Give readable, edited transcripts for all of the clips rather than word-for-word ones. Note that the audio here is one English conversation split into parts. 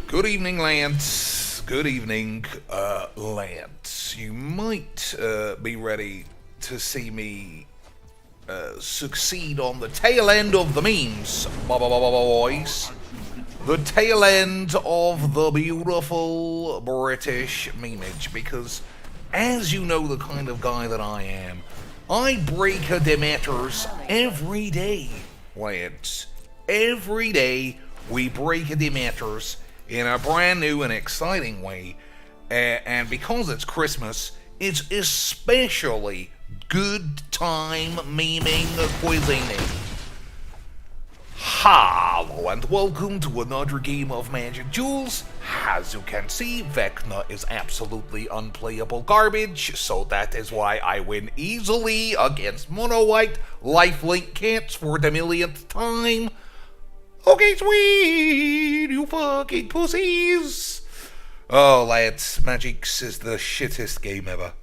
Good evening, Lance. Good evening, Lance. You might be ready to see me succeed on the tail end of the memes, boys. The tail end of the beautiful British memeage, because as you know the kind of guy that I am, I break a Demeters every day, Lance. Every day we break a Demeters in a brand new and exciting way, and because it's Christmas, it's especially good time memeing cuisining. Hello and welcome to another game of Magic Duels. As you can see, Vecna is absolutely unplayable garbage, so that is why I win easily against Mono White Lifelink Cats for the millionth time. Okay, sweet, you fucking pussies. Oh, lads, Magic's is the shittest game ever.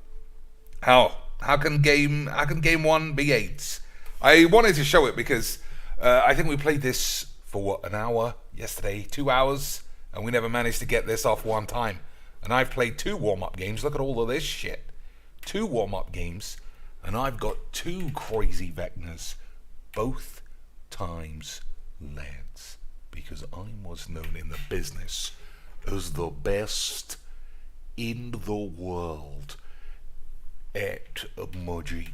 How can game 1 be 8? I wanted to show it because I think we played this for an hour yesterday, 2 hours, and we never managed to get this off one time. And I've played 2 warm-up games. Look at all of this shit. 2 warm-up games, and I've got 2 crazy Vecnas, both times lands, because I was known in the business as the best in the world at Magic.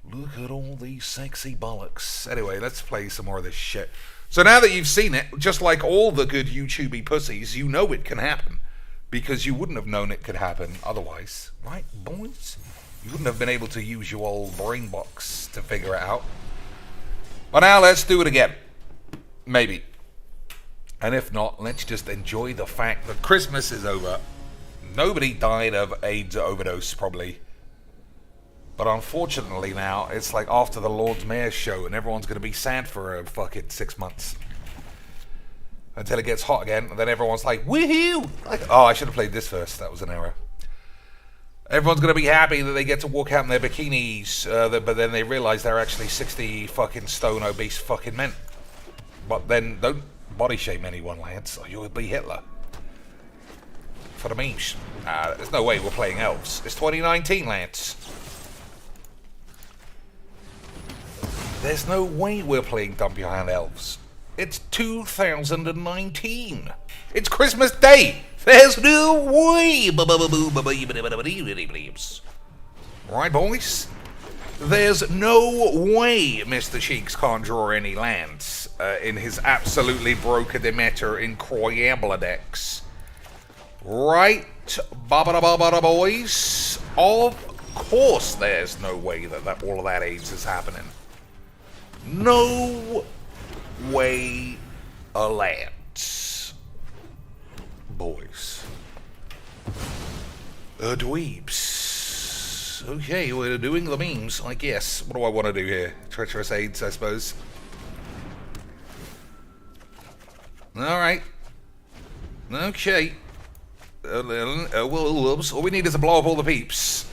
Look at all these sexy bollocks. Anyway, let's play some more of this shit. So now that you've seen it, just like all the good YouTubey pussies, you know it can happen, because you wouldn't have known it could happen otherwise, right, boys? You wouldn't have been able to use your old brain box to figure it out. But now let's do it again. Maybe. And if not, let's just enjoy the fact that Christmas is over. Nobody died of AIDS overdose, probably. But unfortunately now, it's like after the Lord Mayor's show, and everyone's going to be sad for a fucking 6 months. Until it gets hot again, and then everyone's like, woohoo! Like, oh, I should have played this first. That was an error. Everyone's going to be happy that they get to walk out in their bikinis, but then they realize they're actually 60 fucking stone obese fucking men. But then don't body shame anyone, Lance, or you'll be Hitler. For the memes. There's no way we're playing elves. It's 2019, Lance. There's no way we're playing Dump Your Hand Elves. It's 2019. It's Christmas Day. There's no way. Right, boys? There's no way Mr. Cheeks can't draw any lands in his absolutely broken Demeter incroyable decks. Right, boys? Of course there's no way that all of that AIDS is happening. No way, lads. Boys. Dweebs. Okay, we're doing the memes, I guess. What do I want to do here? Treacherous AIDS, I suppose. Alright. Okay. All we need is to blow up all the peeps.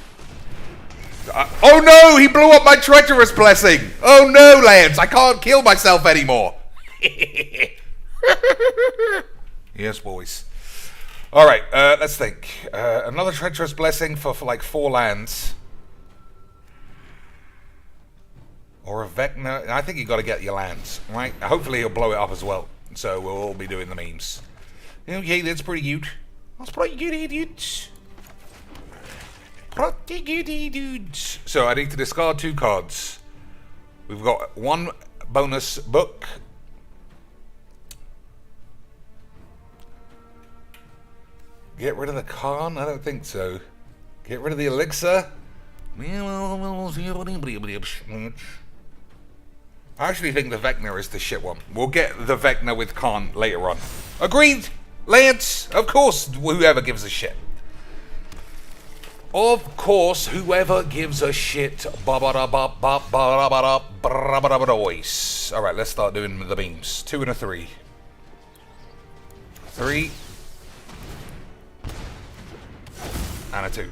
Oh no! He blew up my treacherous blessing! Oh no, lads! I can't kill myself anymore! Yes, boys. Alright, let's think. Another treacherous blessing for like 4 lands. Or a Vecna. I think you got to get your lands, right? Hopefully he'll blow it up as well. So we'll all be doing the memes. Okay, that's pretty cute. That's pretty good, idiots. Pretty good, dudes. So I need to discard 2 cards. We've got 1 bonus book. Get rid of the Khan? I don't think so. Get rid of the elixir? I actually think the Vecna is the shit one. We'll get the Vecna with Khan later on. Agreed, Lance? Of course, whoever gives a shit. Of course, whoever gives a shit. Alright, let's start doing the beams. 2 and a 3. 3. And a 2.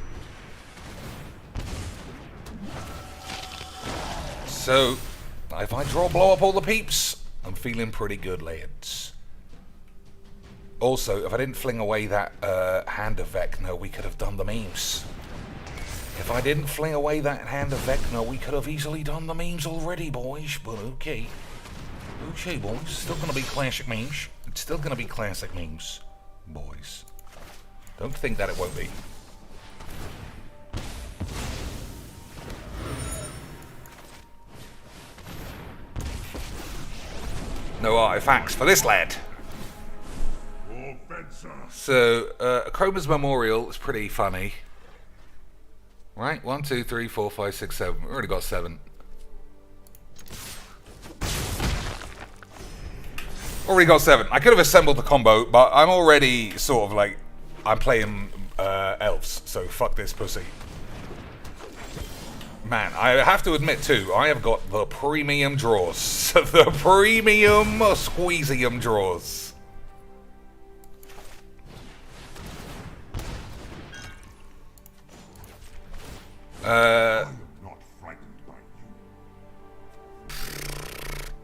So, if I draw blow up all the peeps, I'm feeling pretty good, lads. Also, if I didn't fling away that Hand of Vecna, we could have done the memes. If I didn't fling away that Hand of Vecna, we could have easily done the memes already, boys. But okay. Okay, boys. It's still going to be classic memes. It's still going to be classic memes, boys. Don't think that it won't be. No artifacts for this lad. So, Chroma's Memorial is pretty funny. Right? 1, 2, 3, 4, 5, 6, 7. We've already got 7. Already got 7. I could have assembled the combo, but I'm already sort of like... I'm playing elves, so fuck this pussy. Man, I have to admit too, I have got the premium draws. The premium squeezium draws.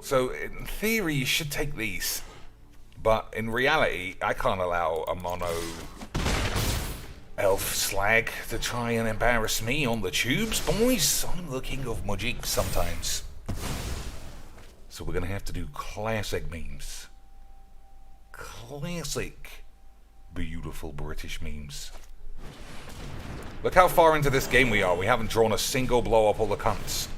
So in theory you should take these, but in reality I can't allow a mono elf slag to try and embarrass me on the tubes, boys. I'm the king of magic sometimes. So we're gonna have to do classic memes. Classic, beautiful British memes. Look how far into this game we are. We haven't drawn a single blow up all the cunts.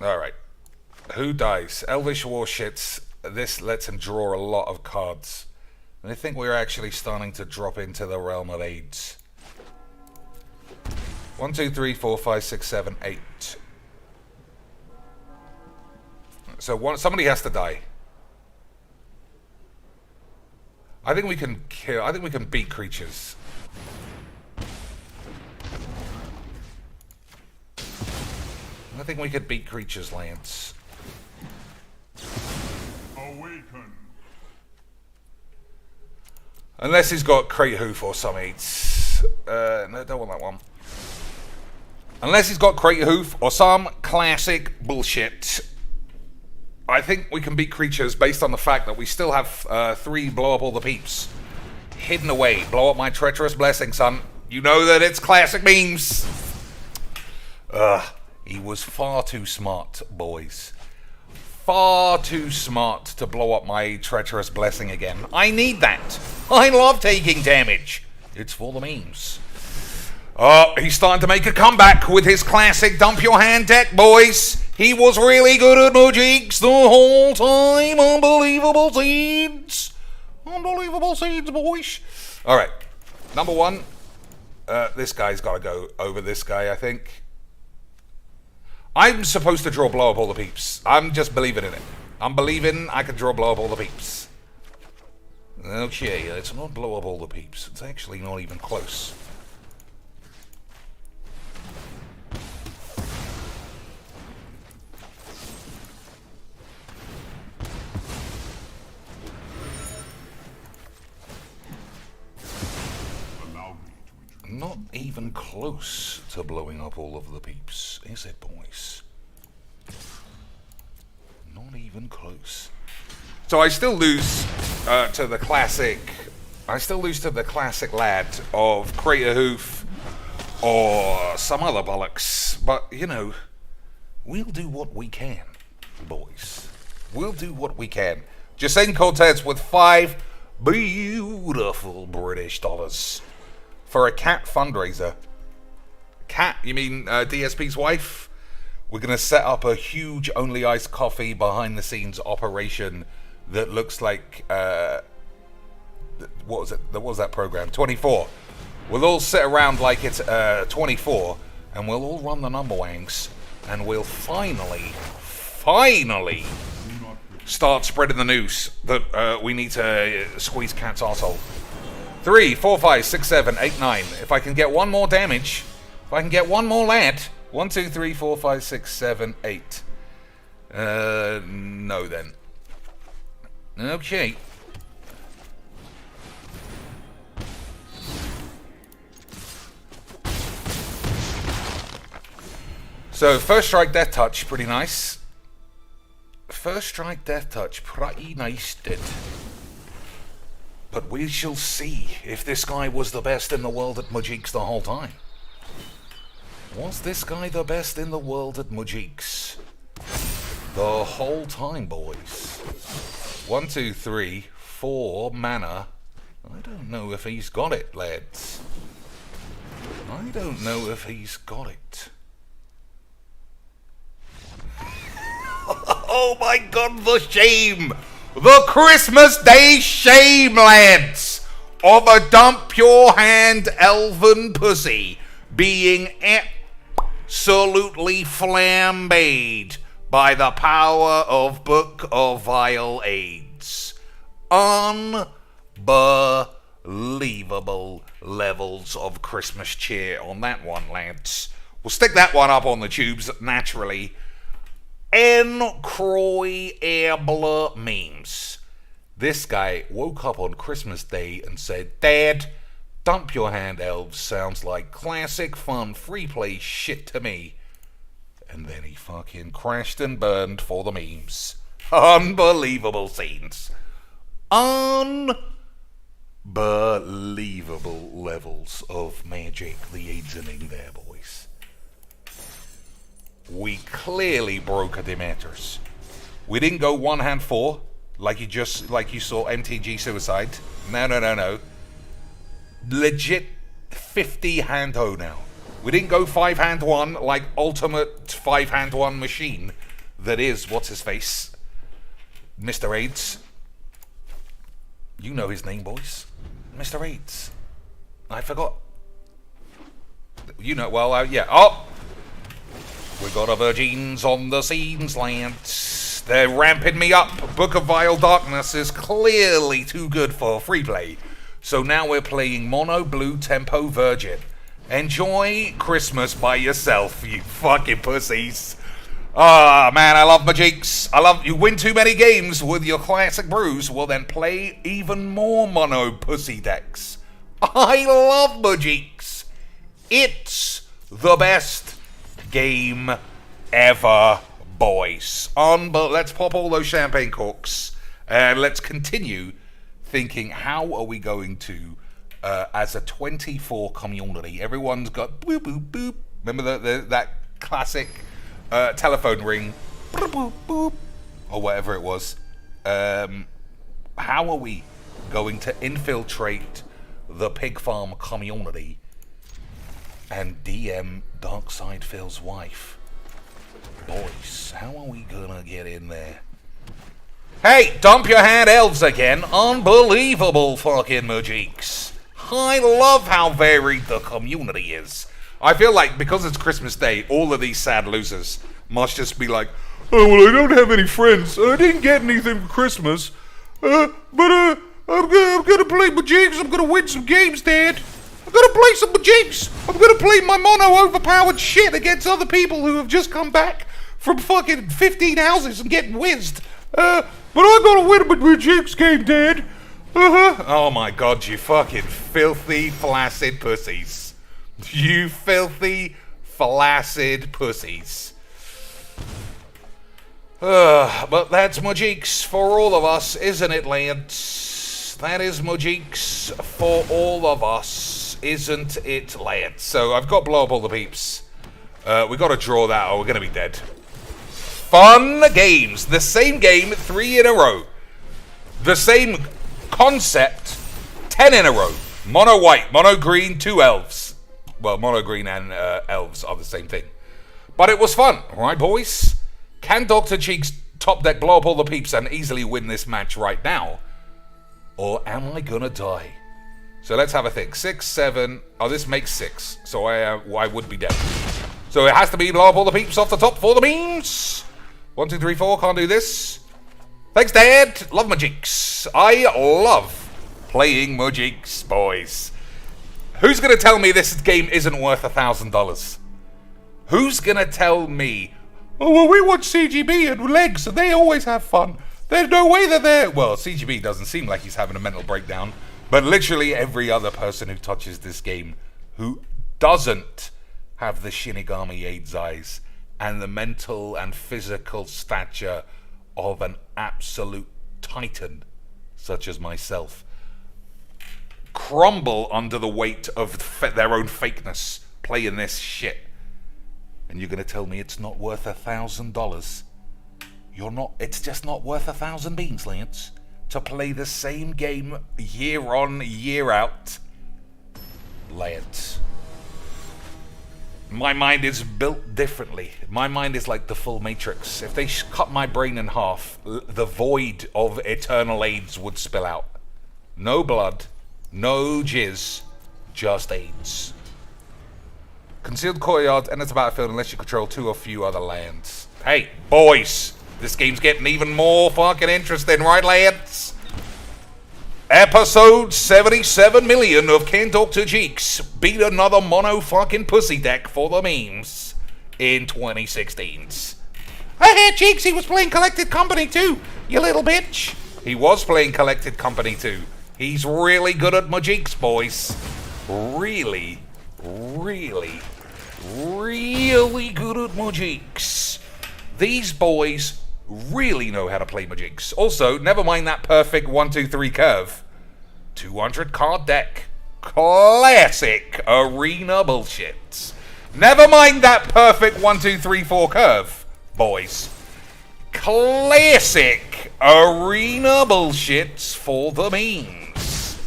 Alright. Who dies? Elvish Warshits. This lets him draw a lot of cards. And I think we're actually starting to drop into the realm of AIDS. 1, 2, 3, 4, 5, 6, 7, 8. So somebody has to die. I think we can kill. I think we can beat creatures. I think we could beat creatures, Lance. Awaken. Unless he's got Crate Hoof or something. No, don't want that one. Unless he's got Crate Hoof or some classic bullshit. I think we can beat creatures based on the fact that we still have 3 blow up all the peeps hidden away. Blow up my treacherous blessing, son. You know that it's classic memes. He was far too smart, boys. Far too smart to blow up my treacherous blessing again. I need that. I love taking damage. It's for the memes. Oh, he's starting to make a comeback with his classic dump your hand deck, boys. He was really good at magics the whole time. Unbelievable seeds. Unbelievable seeds, boys. Alright. Number 1. This guy's got to go over this guy, I think. I'm supposed to draw blow up all the peeps. I'm just believing in it. I'm believing I can draw blow up all the peeps. Okay, let's not blow up all the peeps. It's actually not even close. Not even close to blowing up all of the peeps, is it, boys? Not even close. So I still lose to the classic. I still lose to the classic lad of Crater Hoof or some other bollocks. But you know, we'll do what we can, boys. We'll do what we can. Jacinth Cortez with 5 beautiful British dollars. For a cat fundraiser. Cat, you mean DSP's wife? We're going to set up a huge only iced coffee behind the scenes operation that looks like, what was it? What was that program? 24. We'll all sit around like it's 24 and we'll all run the number wangs and we'll finally start spreading the news that we need to squeeze Cat's arsehole. 3, 4, 5, 6, 7, 8, 9. If I can get one more damage, if I can get one more lad. 1, 2, 3, 4, 5, 6, 7, 8. No then. Okay. So, first strike, death touch, pretty nice. First strike, death touch, pretty nice, did. But we shall see if this guy was the best in the world at Majiks the whole time. Was this guy the best in the world at Majiks the whole time, boys? 1, 2, 3, 4 mana. I don't know if he's got it, lads. I don't know if he's got it. Oh my god, the shame! The Christmas Day shame, lads! Of a dump your hand elven pussy being absolutely flambéed by the power of Book of Vile Aids. Unbelievable levels of Christmas cheer on that one, lads. We'll stick that one up on the tubes, naturally. Incroyable memes. This guy woke up on Christmas Day and said, Dad, dump your hand elves sounds like classic fun free play shit to me. And then he fucking crashed and burned for the memes. Unbelievable scenes. Unbelievable levels of magic the Aidsening there, boys. We clearly broke a Dementors. We didn't go one hand 4 like you saw MTG Suicide. No. Legit 50 hand O now. We didn't go 5 hand 1 like ultimate 5 hand 1 machine that is what's his face, Mr. AIDS. You know his name, boys. Mr. AIDS. I forgot. You know, well, yeah. Oh! We got a virgins on the scenes, lads. They're ramping me up. Book of Vile Darkness is clearly too good for free play. So now we're playing Mono Blue Tempo Virgin. Enjoy Christmas by yourself, you fucking pussies. Ah, man, I love Majiks. You win too many games with your classic brews, well then play even more mono pussy decks. I love Majiks. It's the best game ever, boys. But let's pop all those champagne corks and let's continue thinking, how are we going to, as a 24 community, everyone's got boop boop boop. Remember that classic telephone ring, boop boop boop, or whatever it was. How are we going to infiltrate the pig farm community and DM Darkside Phil's wife? Boys, how are we gonna get in there? Hey, dump your hand elves again. Unbelievable fucking Majiks. I love how varied the community is. I feel like because it's Christmas Day, all of these sad losers must just be like, oh, well, I don't have any friends. I didn't get anything for Christmas. I'm gonna play Majiks. I'm gonna win some games, Dad. I'm gonna play some Majiks. I'm gonna play my mono overpowered shit against other people who have just come back from fucking 15 houses and getting whizzed. But I'm gonna win a Majiks game, Dad. Oh my god, you fucking filthy, flaccid pussies. You filthy, flaccid pussies. But that's Majiks for all of us, isn't it, lads? That is Majiks for all of us, isn't it, lads? So I've got blow up all the peeps. We gotta draw that or we're gonna be dead. Fun games. The same game 3 in a row. The same concept 10 in a row. Mono white, mono green, 2 elves. Well, mono green and elves are the same thing. But it was fun, right, boys? Can Dr. Cheeks top deck blow up all the peeps and easily win this match right now? Or am I gonna die? So let's have a think. 6, 7. Oh, this makes 6. So I would be dead. So it has to be blow up all the peeps off the top for the memes. 1, 2, 3, 4. Can't do this. Thanks, Dad. Love Majiks. I love playing Majiks, boys. Who's gonna tell me this game isn't worth $1,000? Who's gonna tell me, oh, well, we watch CGB and Legs, and they always have fun. There's no way they're there. Well, CGB doesn't seem like he's having a mental breakdown, but literally every other person who touches this game who doesn't have the Shinigami AIDS eyes and the mental and physical stature of an absolute titan such as myself crumble under the weight of their own fakeness playing this shit. And you're going to tell me it's not worth $1,000? You're not. It's just not worth 1,000 beans, Lance, to play the same game year on, year out. Lance, my mind is built differently. My mind is like the full Matrix. If they cut my brain in half, the void of eternal AIDS would spill out. No blood, no jizz, just AIDS. Concealed courtyard enters the battlefield unless you control 2 or few other lands. Hey, boys, this game's getting even more fucking interesting, right, lads? Episode 77 million of Can't Talk to Cheeks beat another mono fucking pussy deck for the memes in 2016's. I hear Cheeks, he was playing Collected Company too, you little bitch. He was playing Collected Company too. He's really good at Majiks, boys. Really, really, really good at Majiks. These boys really know how to play Majiks. Also, never mind that perfect 1-2-3 curve. 200 card deck. Classic arena bullshit. Never mind that perfect 1-2-3-4 curve, boys. Classic arena bullshits for the memes.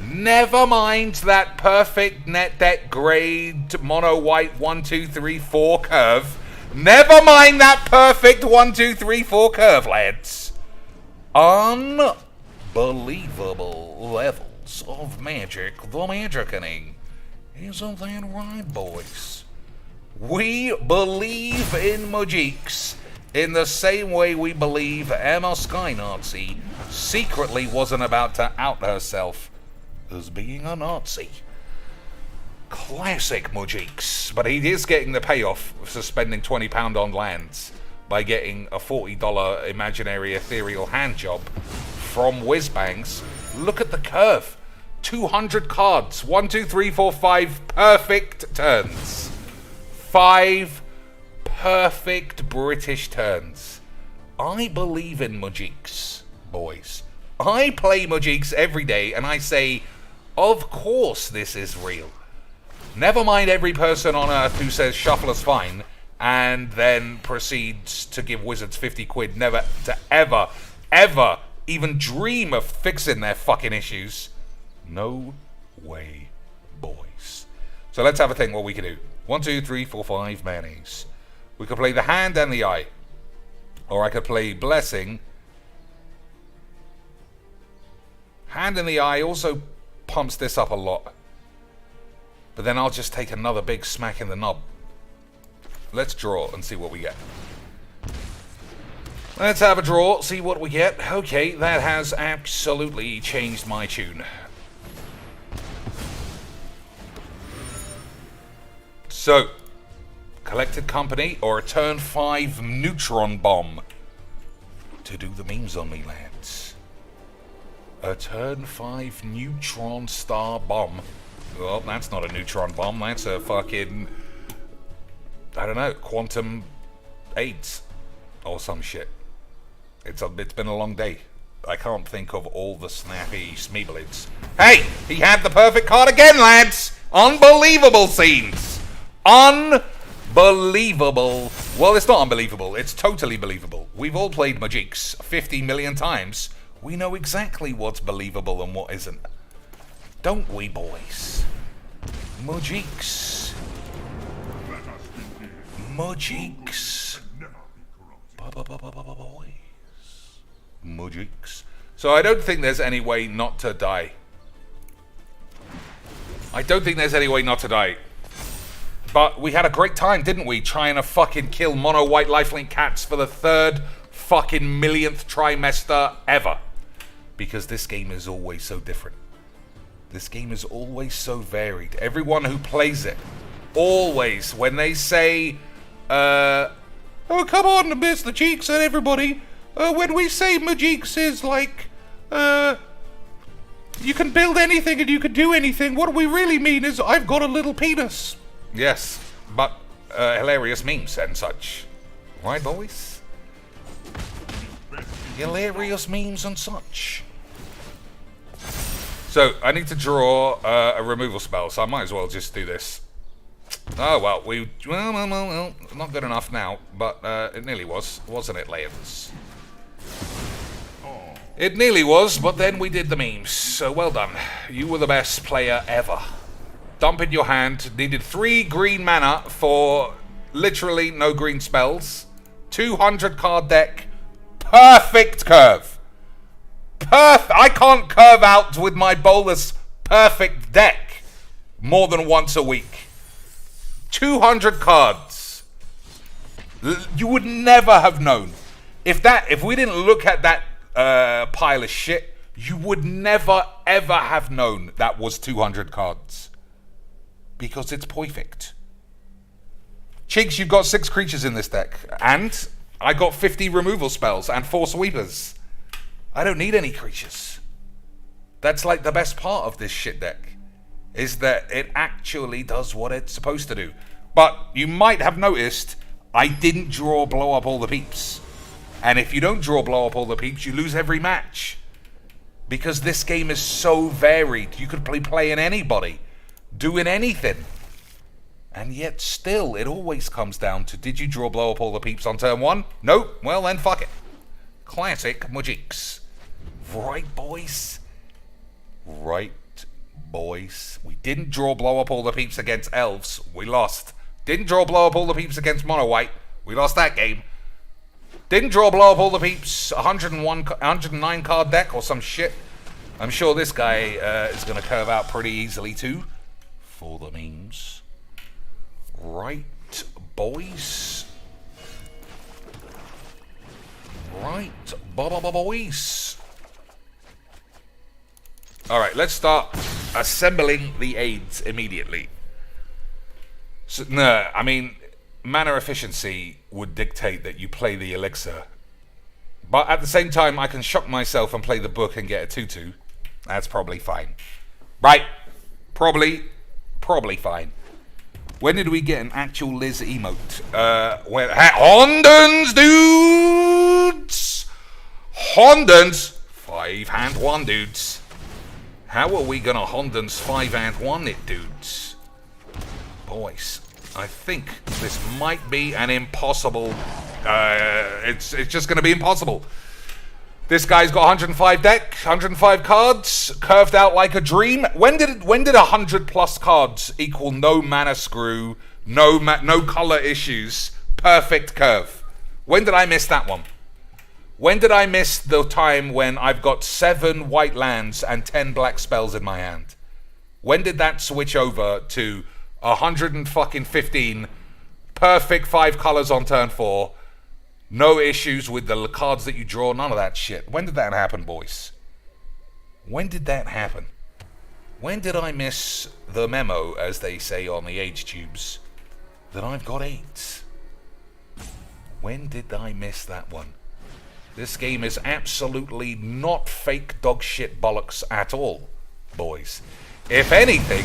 Never mind that perfect net deck grade mono white 1-2-3-4 curve. Never mind that perfect 1-2-3-4 curve, lads. Unbelievable levels of magic, the magickening. Isn't that right, boys? We believe in Majiks in the same way we believe Emma Sky Nazi secretly wasn't about to out herself as being a Nazi. Classic Majiks, but he is getting the payoff for spending £20 on lands by getting a $40 imaginary ethereal hand job from Whizbangs. Look at the curve. 200 cards. 1, 2, 3, 4, 5 perfect turns. 5 perfect British turns. I believe in Majiks, boys. I play Majiks every day and I say, of course this is real. Never mind every person on earth who says shuffle is fine and then proceeds to give wizards 50 quid never to ever, ever even dream of fixing their fucking issues. No way, boys. So let's have a think what we can do. 1, 2, 3, 4, 5 mayonnaise. We could play the hand and the eye. Or I could play blessing. Hand in the eye also pumps this up a lot. But then I'll just take another big smack in the knob. Let's draw and see what we get. Let's have a draw, see what we get. Okay, that has absolutely changed my tune. So, Collected Company or a turn 5 neutron bomb to do the memes on me, lads. A turn 5 neutron star bomb. Well, that's not a neutron bomb, that's a fucking, I don't know, quantum AIDS or some shit. It's been a long day. I can't think of all the snappy smeebelids. Hey, he had the perfect card again, lads! Unbelievable scenes! Unbelievable. Well, it's not unbelievable, it's totally believable. We've all played Majiks 50 million times. We know exactly what's believable and what isn't. Don't we, boys? Majiks. Majiks. Boys. Majiks. So I don't think there's any way not to die. I don't think there's any way not to die. But we had a great time, didn't we? Trying to fucking kill mono white lifelink cats for the 3rd fucking millionth trimester ever. Because this game is always so different. This game is always so varied. Everyone who plays it, always, when they say, oh, come on, Mr. Cheeks and everybody, when we say Majiks is like, you can build anything and you can do anything, what we really mean is, I've got a little penis. Yes, but hilarious memes and such. Right, boys? hilarious memes and such. So, I need to draw a removal spell, so I might as well just do this. Oh, well, well, not good enough now, but it nearly was, wasn't it, Lance? It nearly was, but then we did the memes, so well done. You were the best player ever. Dump in your hand, needed 3 green mana for literally no green spells. 200 card deck, perfect curve. I can't curve out with my Boiz perfect deck more than once a week. 200 cards. You would never have known. If we didn't look at that pile of shit, you would never ever have known that was 200 cards. Because it's perfect. Cheeks, you've got 6 creatures in this deck. And I got 50 removal spells and 4 sweepers. I don't need any creatures. That's like the best part of this shit deck. Is that it actually does what it's supposed to do. But you might have noticed I didn't draw blow up all the peeps. And if you don't draw blow up all the peeps, you lose every match. Because this game is so varied. You could be playing anybody, doing anything. And yet still, it always comes down to, did you draw blow up all the peeps on turn 1? Nope. Well then, fuck it. Classic Mujiks. Right, boys? Right, boys? We didn't draw blow up all the peeps against elves. We lost. Didn't draw blow up all the peeps against mono white. We lost that game. Didn't draw blow up all the peeps. 109 card deck or some shit. I'm sure this guy is going to curve out pretty easily too. For the memes. Right, boys. Right, boys. Alright, let's start assembling the aids immediately. So, no, I mean, mana efficiency would dictate that you play the elixir. But at the same time, I can shock myself and play the book and get a 2-2. That's probably fine. Right, probably fine. When did we get an actual Liz emote? Hondens, dudes! Hondens! 5-1, dudes. How are we gonna Hondens 5-1 it, dudes? Boys, I think this might be an impossible... it's just gonna be impossible. This guy's got 105 deck, 105 cards, curved out like a dream. When did 100 plus cards equal no mana screw, no color issues, perfect curve? When did I miss that one? When did I miss the time when I've got 7 white lands and 10 black spells in my hand? When did that switch over to 115 perfect 5 colors on turn 4? No issues with the cards that you draw, none of that shit. When did that happen, boys? When did that happen? When did I miss the memo, as they say on the age tubes, that I've got 8? When did I miss that one? This game is absolutely not fake dog shit bollocks at all, boys. If anything,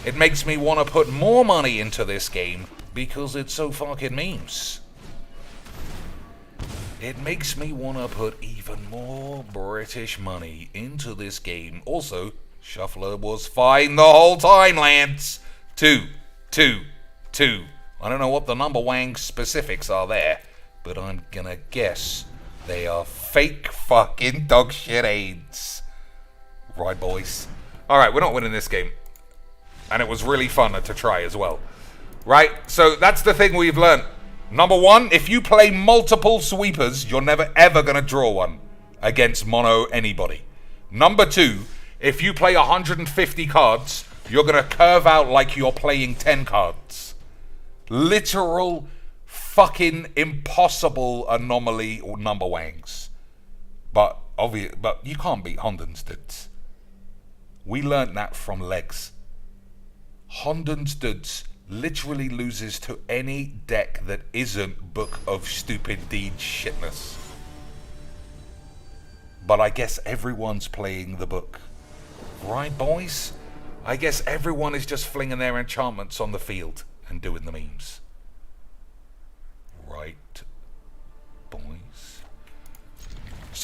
it makes me want to put more money into this game because it's so fucking memes. It makes me want to put even more British money into this game. Also, Shuffler was fine the whole time, Lance. 2. I don't know what the number wang specifics are there, but I'm gonna guess they are fake fucking dog shit aids. Right, boys? Alright, we're not winning this game. And it was really fun to try as well. Right? So that's the thing we've learned. Number 1, if you play multiple sweepers, you're never ever going to draw one against mono anybody. Number 2, if you play 150 cards, you're going to curve out like you're playing 10 cards. Literal fucking impossible anomaly or number wangs. But you can't beat Hondens, dudes. We learned that from legs. Hondens, dudes, literally loses to any deck that isn't Book of Stupid Deed shitness. But I guess everyone's playing the book. Right, boys? I guess everyone is just flinging their enchantments on the field and doing the memes. Right, boys?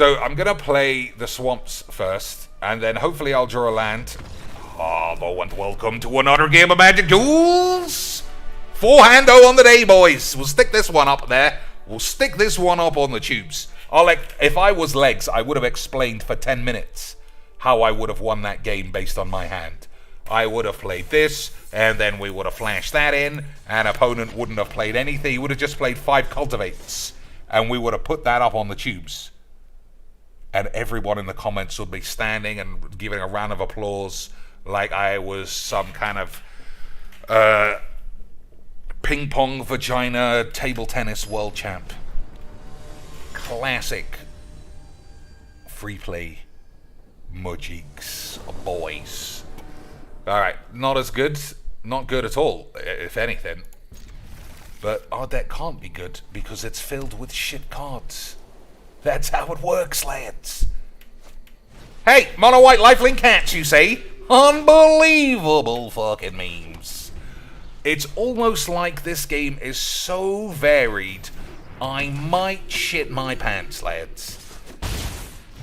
So I'm going to play the swamps first, and then hopefully I'll draw a land. Hello and welcome to another game of Magic Duels. Forehando on the day, boys. We'll stick this one up there. We'll stick this one up on the tubes. If I was legs, I would have explained for 10 minutes how I would have won that game based on my hand. I would have played this, and then we would have flashed that in, and opponent wouldn't have played anything. He would have just played 5 cultivates, and we would have put that up on the tubes. And everyone in the comments would be standing and giving a round of applause like I was some kind of ping pong vagina table tennis world champ. Classic free play Mojiks boys. Alright, not as good, not good at all, if anything. But our deck can't be good because it's filled with shit cards. That's how it works, lads. Hey, mono white lifelink cats, you say? Unbelievable fucking memes. It's almost like this game is so varied, I might shit my pants, lads.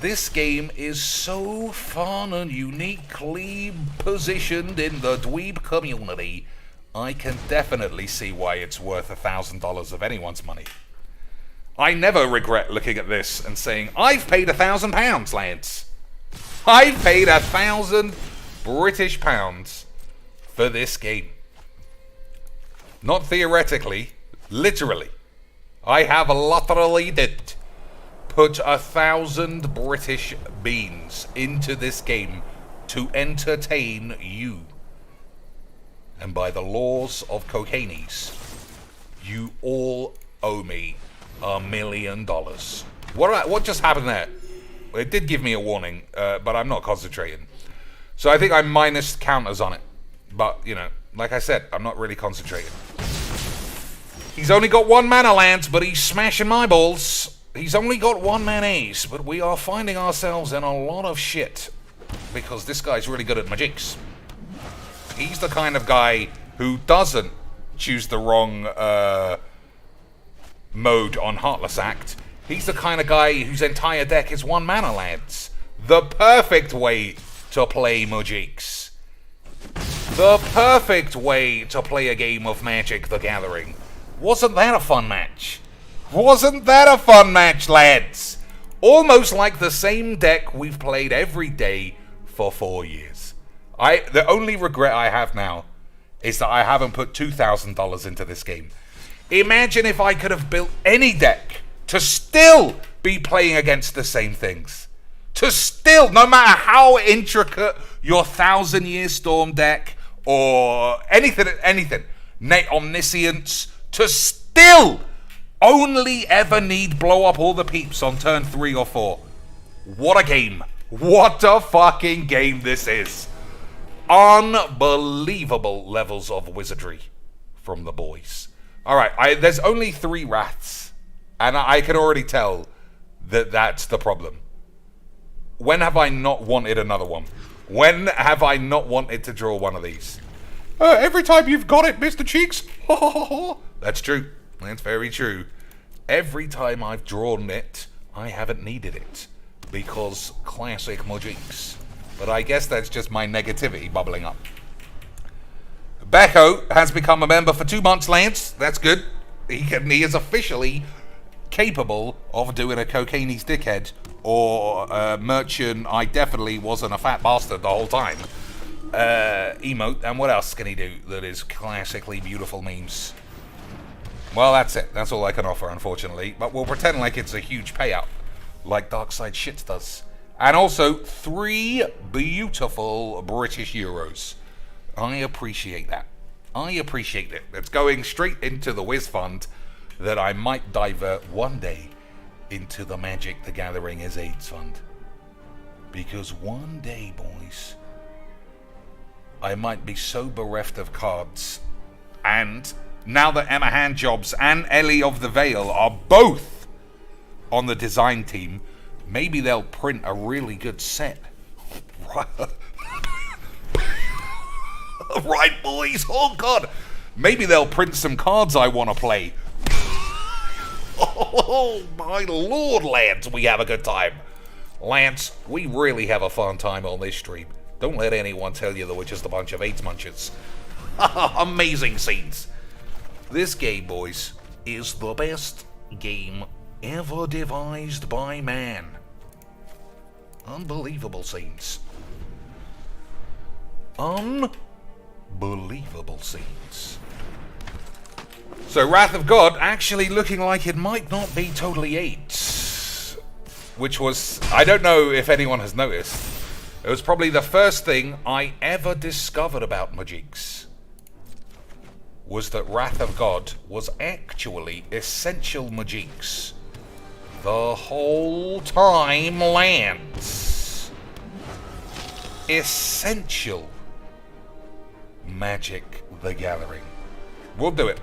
This game is so fun and uniquely positioned in the dweeb community, I can definitely see why it's worth $1,000 of anyone's money. I never regret looking at this and saying, I've paid £1,000, lads. I've paid 1,000 British pounds for this game. Not theoretically, literally. I have literally did put 1,000 British beans into this game to entertain you. And by the laws of cocainies, you all owe me $1 million. What just happened there? It did give me a warning, but I'm not concentrating. So I think I minus counters on it. But, you know, like I said, I'm not really concentrating. He's only got 1 mana lands, but he's smashing my balls. He's only got 1 mana ace, but we are finding ourselves in a lot of shit. Because this guy's really good at magics. He's the kind of guy who doesn't choose the wrong mode on Heartless Act. He's the kind of guy whose entire deck is 1 mana lands. The perfect way to play Mojiks. The perfect way to play a game of Magic the Gathering. Wasn't that a fun match? Wasn't that a fun match, lads? Almost like the same deck we've played every day for 4 years. The only regret I have now is that I haven't put $2,000 into this game. Imagine if I could have built any deck to still be playing against the same things. To still, no matter how intricate your 1,000-Year Storm deck or anything, Omniscience, to still only ever need blow up all the peeps on turn 3 or 4. What a game. What a fucking game this is. Unbelievable levels of wizardry from the boys. Alright, there's only 3 wraths, and I can already tell that that's the problem. When have I not wanted another one? When have I not wanted to draw one of these? Every time you've got it, Mr. Cheeks. That's true. That's very true. Every time I've drawn it, I haven't needed it. Because classic Mojiks. But I guess that's just my negativity bubbling up. Becco has become a member for 2 months, Lance. That's good. He is officially capable of doing a Cocaine's dickhead or merchant. I definitely wasn't a fat bastard the whole time. Emote, and what else can he do that is classically beautiful memes? Well, that's it. That's all I can offer, unfortunately. But we'll pretend like it's a huge payout, like Darkside Shit does. And also, 3 beautiful British euros. I appreciate that. I appreciate it. It's going straight into the Wiz Fund that I might divert one day into the Magic the Gathering is AIDS Fund. Because one day, boys, I might be so bereft of cards, and now that Emma Handjobs and Ellie of the Vale are both on the design team, maybe they'll print a really good set. Right, boys? Oh, God. Maybe they'll print some cards I want to play. Oh, my lord, lads, we have a good time. Lance, we really have a fun time on this stream. Don't let anyone tell you that we're just a bunch of AIDS munchers. Amazing scenes. This game, boys, is the best game ever devised by man. Unbelievable scenes. Unbelievable scenes. So Wrath of God actually looking like it might not be totally AIDS. Which was, I don't know if anyone has noticed, it was probably the first thing I ever discovered about Majiks. Was that Wrath of God was actually essential Majiks. The whole time lands. Essential Magic the Gathering. We'll do it.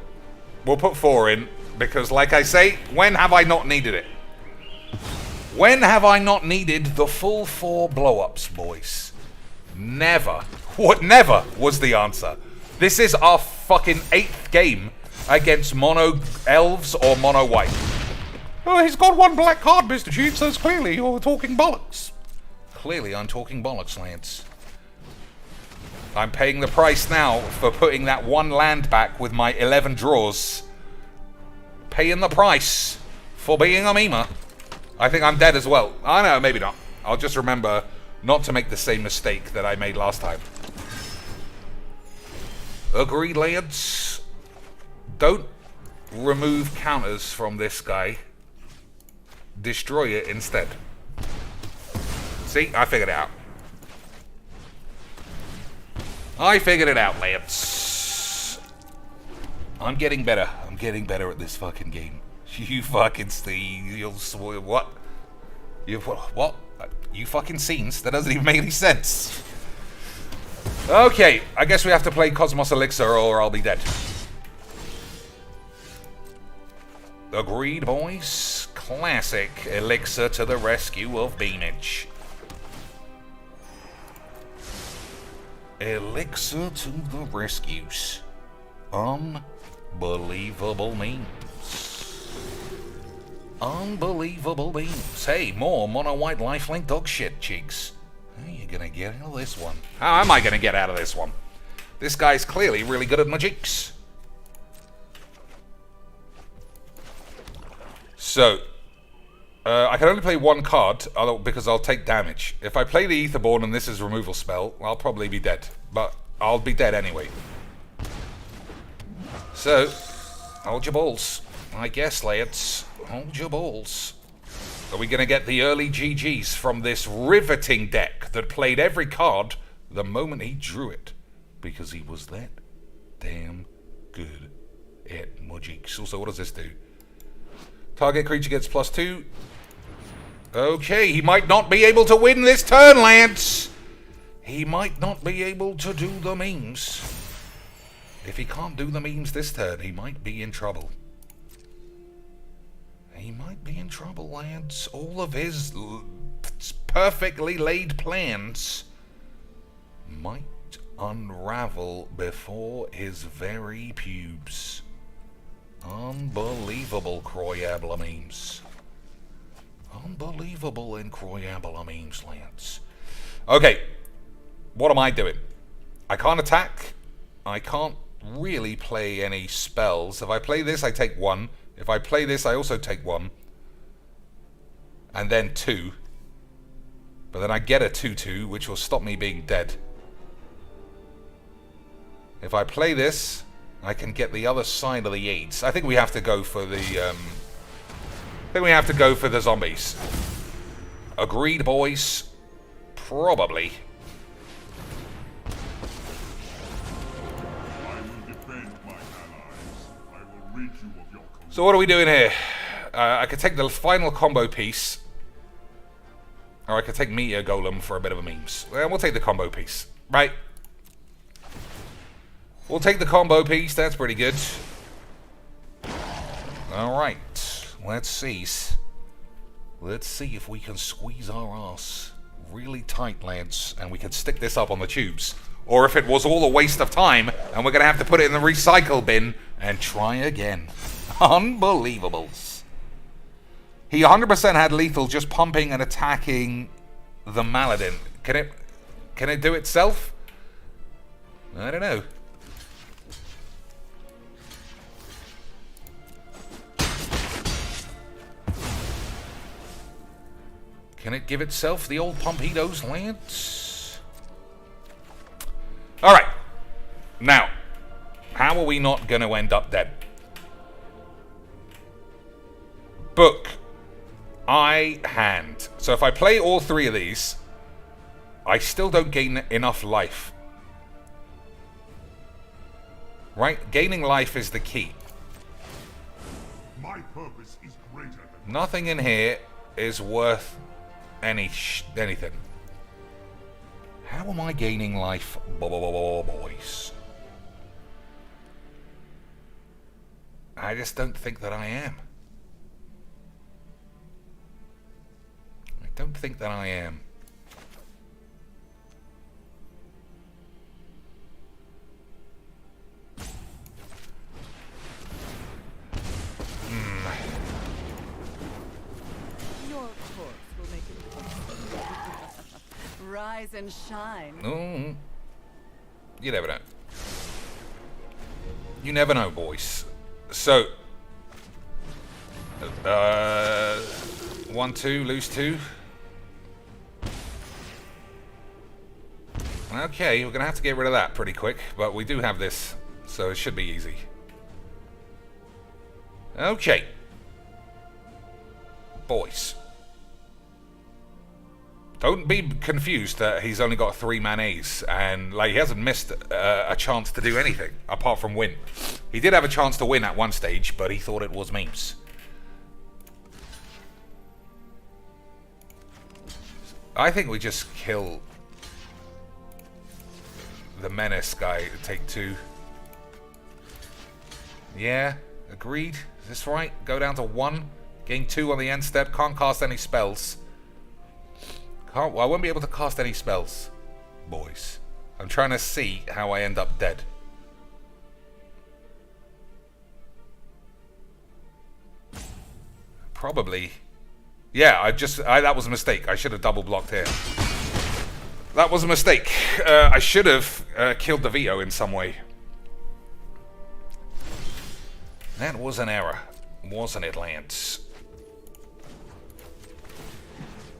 We'll put 4 in, because like I say, when have I not needed it? When have I not needed the full 4 blow-ups, boys? Never. What never was the answer. This is our fucking 8th game against mono elves or mono white. Oh, he's got 1 black card, Mr. Chief, so clearly you're talking bollocks. Clearly I'm talking bollocks, Lance. I'm paying the price now for putting that 1 land back with my 11 draws. Paying the price for being a memer. I think I'm dead as well. I know, maybe not. I'll just remember not to make the same mistake that I made last time. Agreed, lads. Don't remove counters from this guy. Destroy it instead. See, I figured it out. I figured it out, lads. I'm getting better. I'm getting better at this fucking game. You fucking see, you'll what? You what? You fucking scenes? That doesn't even make any sense. Okay, I guess we have to play Cosmos Elixir or I'll be dead. Agreed, boys. Classic Elixir to the rescue of Beamage. Elixir to the rescues. Unbelievable memes. Unbelievable memes. Hey, more mono white lifelink dog shit, cheeks. How are you gonna get out of this one? How am I gonna get out of this one? This guy's clearly really good at Majiks. So, I can only play 1 card because I'll take damage. If I play the Etherborn and this is removal spell, I'll probably be dead. But I'll be dead anyway. So, hold your balls. I guess, lads. Hold your balls. Are we going to get the early GGs from this riveting deck that played every card the moment he drew it? Because he was that damn good at Majiks. Also, what does this do? Target creature gets +2. Okay, he might not be able to win this turn, Lance. He might not be able to do the memes. If he can't do the memes this turn, he might be in trouble. He might be in trouble, Lance. All of his perfectly laid plans might unravel before his very pubes. Unbelievable Croyabla memes. Unbelievable in Croyabla memes, Lance. Okay, what am I doing? I can't attack. I can't really play any spells. If I play this, I take 1. If I play this, I also take 1. And then 2. But then I get a 2/2, which will stop me being dead. If I play this, I can get the other side of the AIDS. I think we have to go for the zombies. Agreed, boys. Probably. So what are we doing here? I could take the final combo piece. Or I could take Meteor Golem for a bit of a memes. We'll take the combo piece. Right. We'll take the combo piece. That's pretty good. Alright. Let's see. Let's see if we can squeeze our ass really tight, lads. And we can stick this up on the tubes. Or if it was all a waste of time and we're going to have to put it in the recycle bin and try again. Unbelievables. He 100% had lethal just pumping and attacking the Maladin. Can it do itself? I don't know. Can it give itself the old Pompido's lance? Alright. Now, how are we not going to end up dead? Book. Eye, hand. So if I play all three of these, I still don't gain enough life. Right? Gaining life is the key. My purpose is greater than nothing in here is worth anything. How am I gaining life, boys? I just don't think that I am. I don't think that I am. Rise and shine. Oh, you never know. You never know, boys. So, 1, 2, lose 2. Okay, we're gonna have to get rid of that pretty quick, but we do have this, so it should be easy. Okay, boys. Don't be confused that he's only got 3 mayonnaise and like he hasn't missed a chance to do anything apart from win. He did have a chance to win at one stage, but he thought it was memes. I think we just kill the menace guy to take 2. Yeah, agreed. Is this right? Go down to 1, gain 2 on the end step, can't cast any spells. I won't be able to cast any spells, boys. I'm trying to see how I end up dead. Probably. Yeah, that was a mistake. I should have double blocked here. That was a mistake. I should have killed the Vito in some way. That was an error, wasn't it, Lance?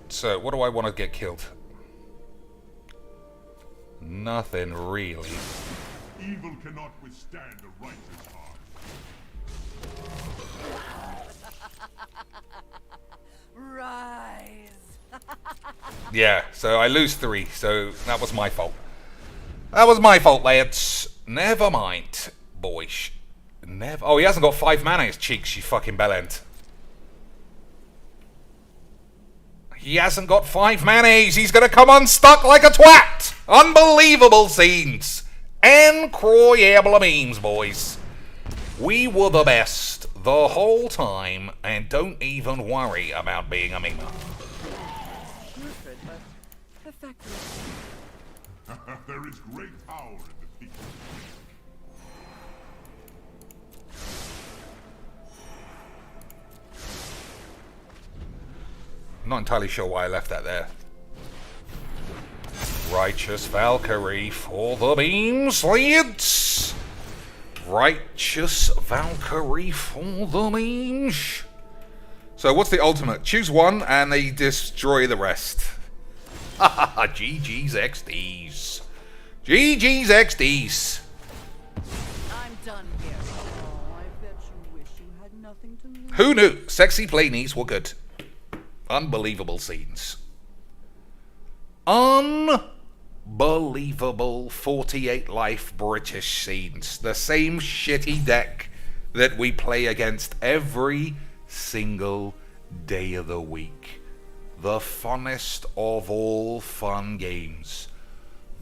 So, what do I want to get killed? Nothing, really. Evil cannot withstand a righteous heart. Rise. Yeah, so I lose 3, so that was my fault. That was my fault, lads. Never mind, boys. Never. Oh, he hasn't got 5 mana in his cheeks, you fucking bellend. He hasn't got 5 mayonnaise. He's going to come unstuck like a twat. Unbelievable scenes. Incroyable memes, boys. We were the best the whole time, and don't even worry about being a meme. There is great power in defeat. I'm not entirely sure why I left that there. Righteous Valkyrie for the beams, lads! Righteous Valkyrie for the beams. So what's the ultimate? Choose one and they destroy the rest. Haha, GG's XDs. GG's XDs. I'm done here. Oh, I bet you wish you had nothing to lose. Who knew? Sexy play knees were good. Unbelievable scenes. Unbelievable 48 life British scenes. The same shitty deck that we play against every single day of the week. The funnest of all fun games.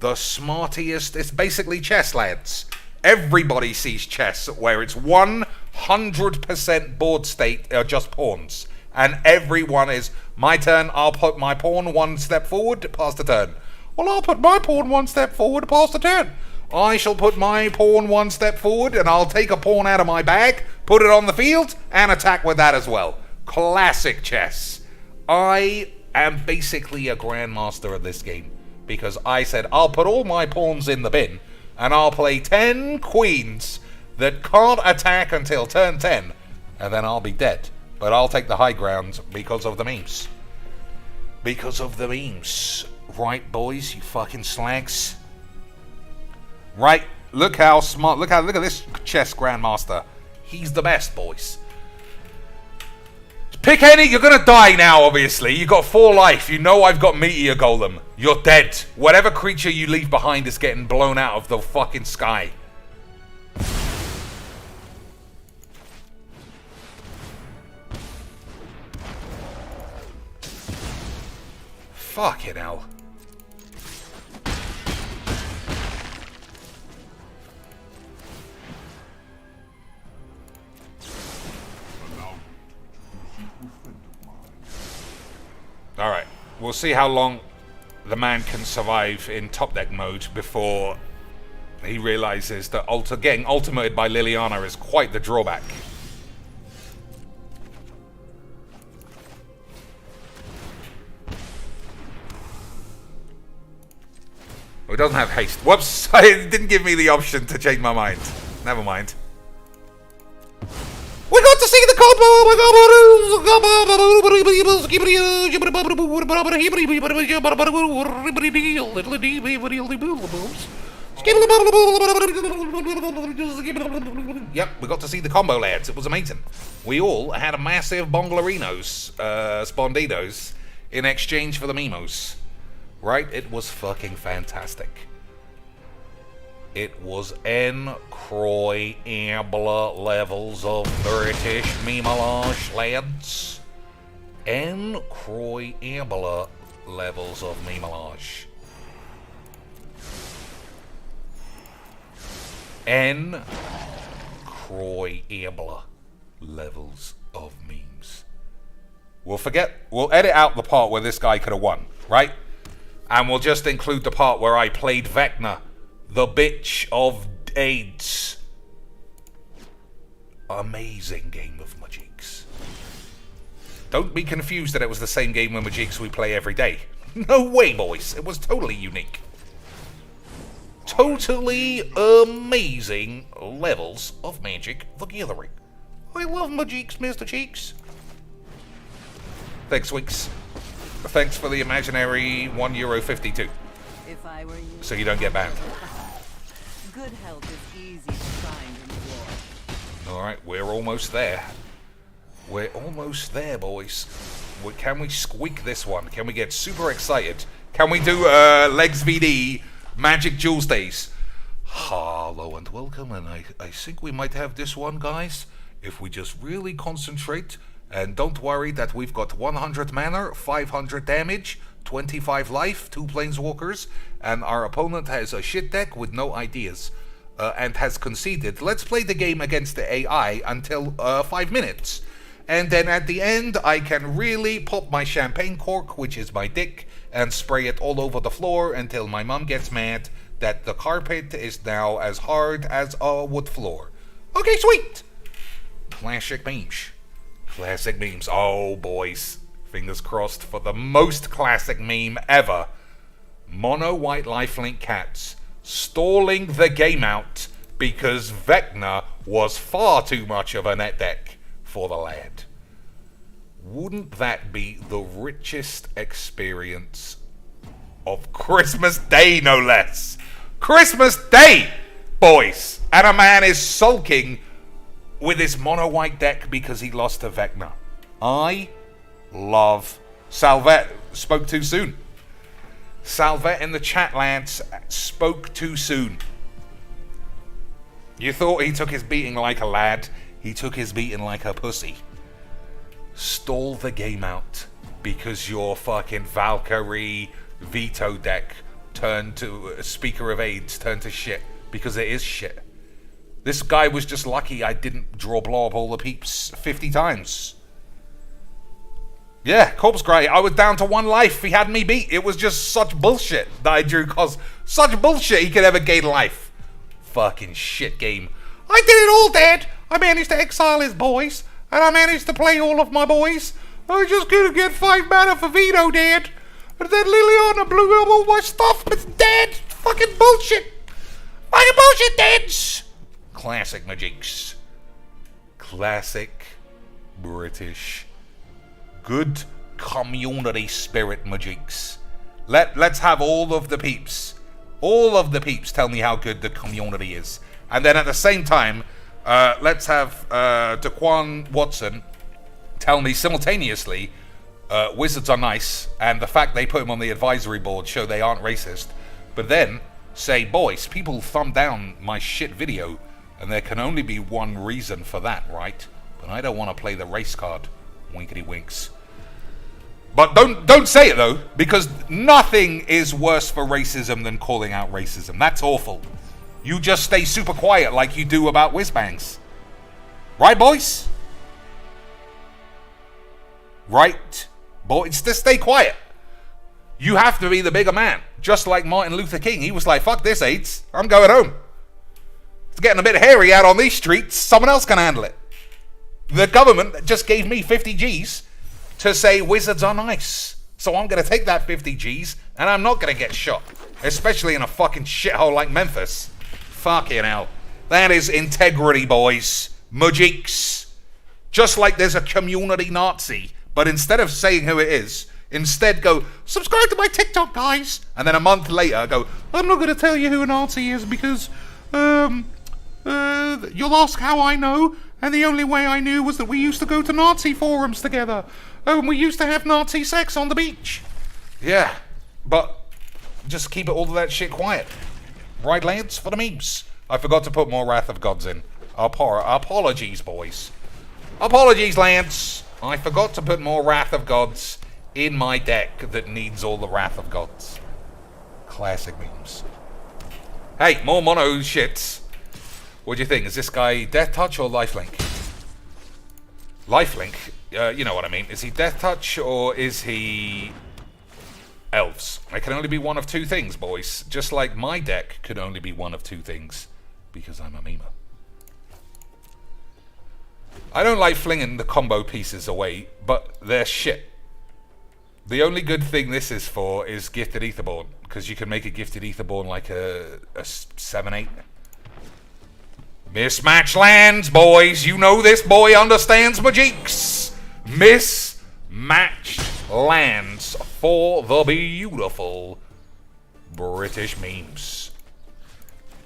The smartiest. It's basically chess, lads. Everybody sees chess where it's 100% board state, just pawns. And everyone is, my turn, I'll put my pawn 1 step forward, pass the turn. Well, I'll put my pawn 1 step forward, pass the turn. I shall put my pawn 1 step forward, and I'll take a pawn out of my bag, put it on the field, and attack with that as well. Classic chess. I am basically a grandmaster of this game because I said I'll put all my pawns in the bin and I'll play 10 queens that can't attack until turn 10 and then I'll be dead. But I'll take the high ground because of the memes. Because of the memes. Right, boys, you fucking slags. Right, look how smart, look at this chess grandmaster. He's the best, boys. Pick any, you're gonna die now, obviously. You got 4 life. You know I've got Meteor Golem. You're dead. Whatever creature you leave behind is getting blown out of the fucking sky. Fucking hell. Alright, we'll see how long the man can survive in top deck mode before he realizes that getting ultimated by Liliana is quite the drawback. Oh, it doesn't have haste. Whoops, it didn't give me the option to change my mind. Never mind. We got to see the Yep, we got to see the combo, lads. It was amazing. We all had a massive bonglerinos, sponditos, in exchange for the memos. Right? It was fucking fantastic. It was incroyable levels of British memeage, lads. Incroyable levels of memeage. Incroyable levels of memes. We'll edit out the part where this guy could have won, right? And we'll just include the part where I played Vecna, the bitch of AIDS. Amazing game of Magiques. Don't be confused that it was the same game of Magiques we play every day. No way, boys. It was totally unique. Totally amazing levels of Magic the Gathering. I love Magiques, Mr. Cheeks. Thanks, Winks. Thanks for the imaginary €1.52. If I were you. So you don't get banned. Good health is easy to find in war. Alright, we're almost there. We're almost there, boys. Can we squeak this one? Can we get super excited? Can we do Legs VD Magic Jewels Days? Hello and welcome, and I think we might have this one, guys. If we just really concentrate, and don't worry that we've got 100 mana, 500 damage, 25 life, 2 planeswalkers, and our opponent has a shit deck with no ideas, and has conceded. Let's play the game against the AI until 5 minutes. And then at the end, I can really pop my champagne cork, which is my dick, and spray it all over the floor until my mom gets mad that the carpet is now as hard as a wood floor. Okay, sweet! Classic memes. Classic memes. Oh, boys. Fingers crossed for the most classic meme ever. Mono white lifelink cats stalling the game out because Vecna was far too much of a net deck for the lad. Wouldn't that be the richest experience of Christmas Day, no less? Christmas Day, boys! And a man is sulking with his mono white deck because he lost to Vecna. I love Salvet. Spoke too soon. Salvet in the chat, lads, spoke too soon. You thought he took his beating like a lad. He took his beating like a pussy. Stall the game out because your fucking Valkyrie veto deck turned to Speaker of AIDS, turned to shit, because it is shit. This guy was just lucky I didn't blow up all the peeps 50 times. Yeah, Corpse Cry, I was down to 1 life. He had me beat. It was just such bullshit that I drew, cause such bullshit he could ever gain life. Fucking shit game. I did it all, Dad. I managed to exile his boys, and I managed to play all of my boys. I just couldn't get 5 mana for Vito, Dad. But then Liliana blew up all my stuff. It's dead. Fucking bullshit. Fucking bullshit, dads. Classic Majinks. Classic British. Good community spirit Majinks. Let's have all of the peeps tell me how good the community is. And then at the same time, let's have Daquan Watson tell me simultaneously wizards are nice, and the fact they put him on the advisory board show they aren't racist. But then say, boys, people thumb down my shit video, and there can only be one reason for that, right? But I don't want to play the race card. Winkety winks. But don't say it though, because nothing is worse for racism than calling out racism. That's awful. You just stay super quiet like you do about whiz-bangs. Right, boys? Right, boys? Just stay quiet. You have to be the bigger man. Just like Martin Luther King. He was like, fuck this AIDS. I'm going home. It's getting a bit hairy out on these streets. Someone else can handle it. The government just gave me 50 G's to say wizards are nice. So I'm going to take that 50 G's and I'm not going to get shot. Especially in a fucking shithole like Memphis. Fucking hell. That is integrity, boys. Majinks. Just like there's a community Nazi. But instead of saying who it is, instead go, subscribe to my TikTok, guys. And then a month later go, I'm not going to tell you who a Nazi is because you'll ask how I know. And the only way I knew was that we used to go to Nazi forums together. Oh, and we used to have Nazi sex on the beach. Yeah, but just keep all of that shit quiet. Right, lads, for the memes. I forgot to put more Wrath of Gods in. Apologies, boys. Apologies, lads. I forgot to put more Wrath of Gods in my deck that needs all the Wrath of Gods. Classic memes. Hey, more mono shits. What do you think? Is this guy Death Touch or Lifelink? Lifelink? You know what I mean. Is he Death Touch or is he Elves? It can only be one of two things, boys. Just like my deck could only be one of two things. Because I'm a memer. I don't like flinging the combo pieces away, but they're shit. The only good thing this is for is Gifted Etherborn. Because you can make a Gifted Etherborn like a 7-8. Mismatch lands, boys. You know this boy understands Majinks. Mismatched lands for the beautiful British memes.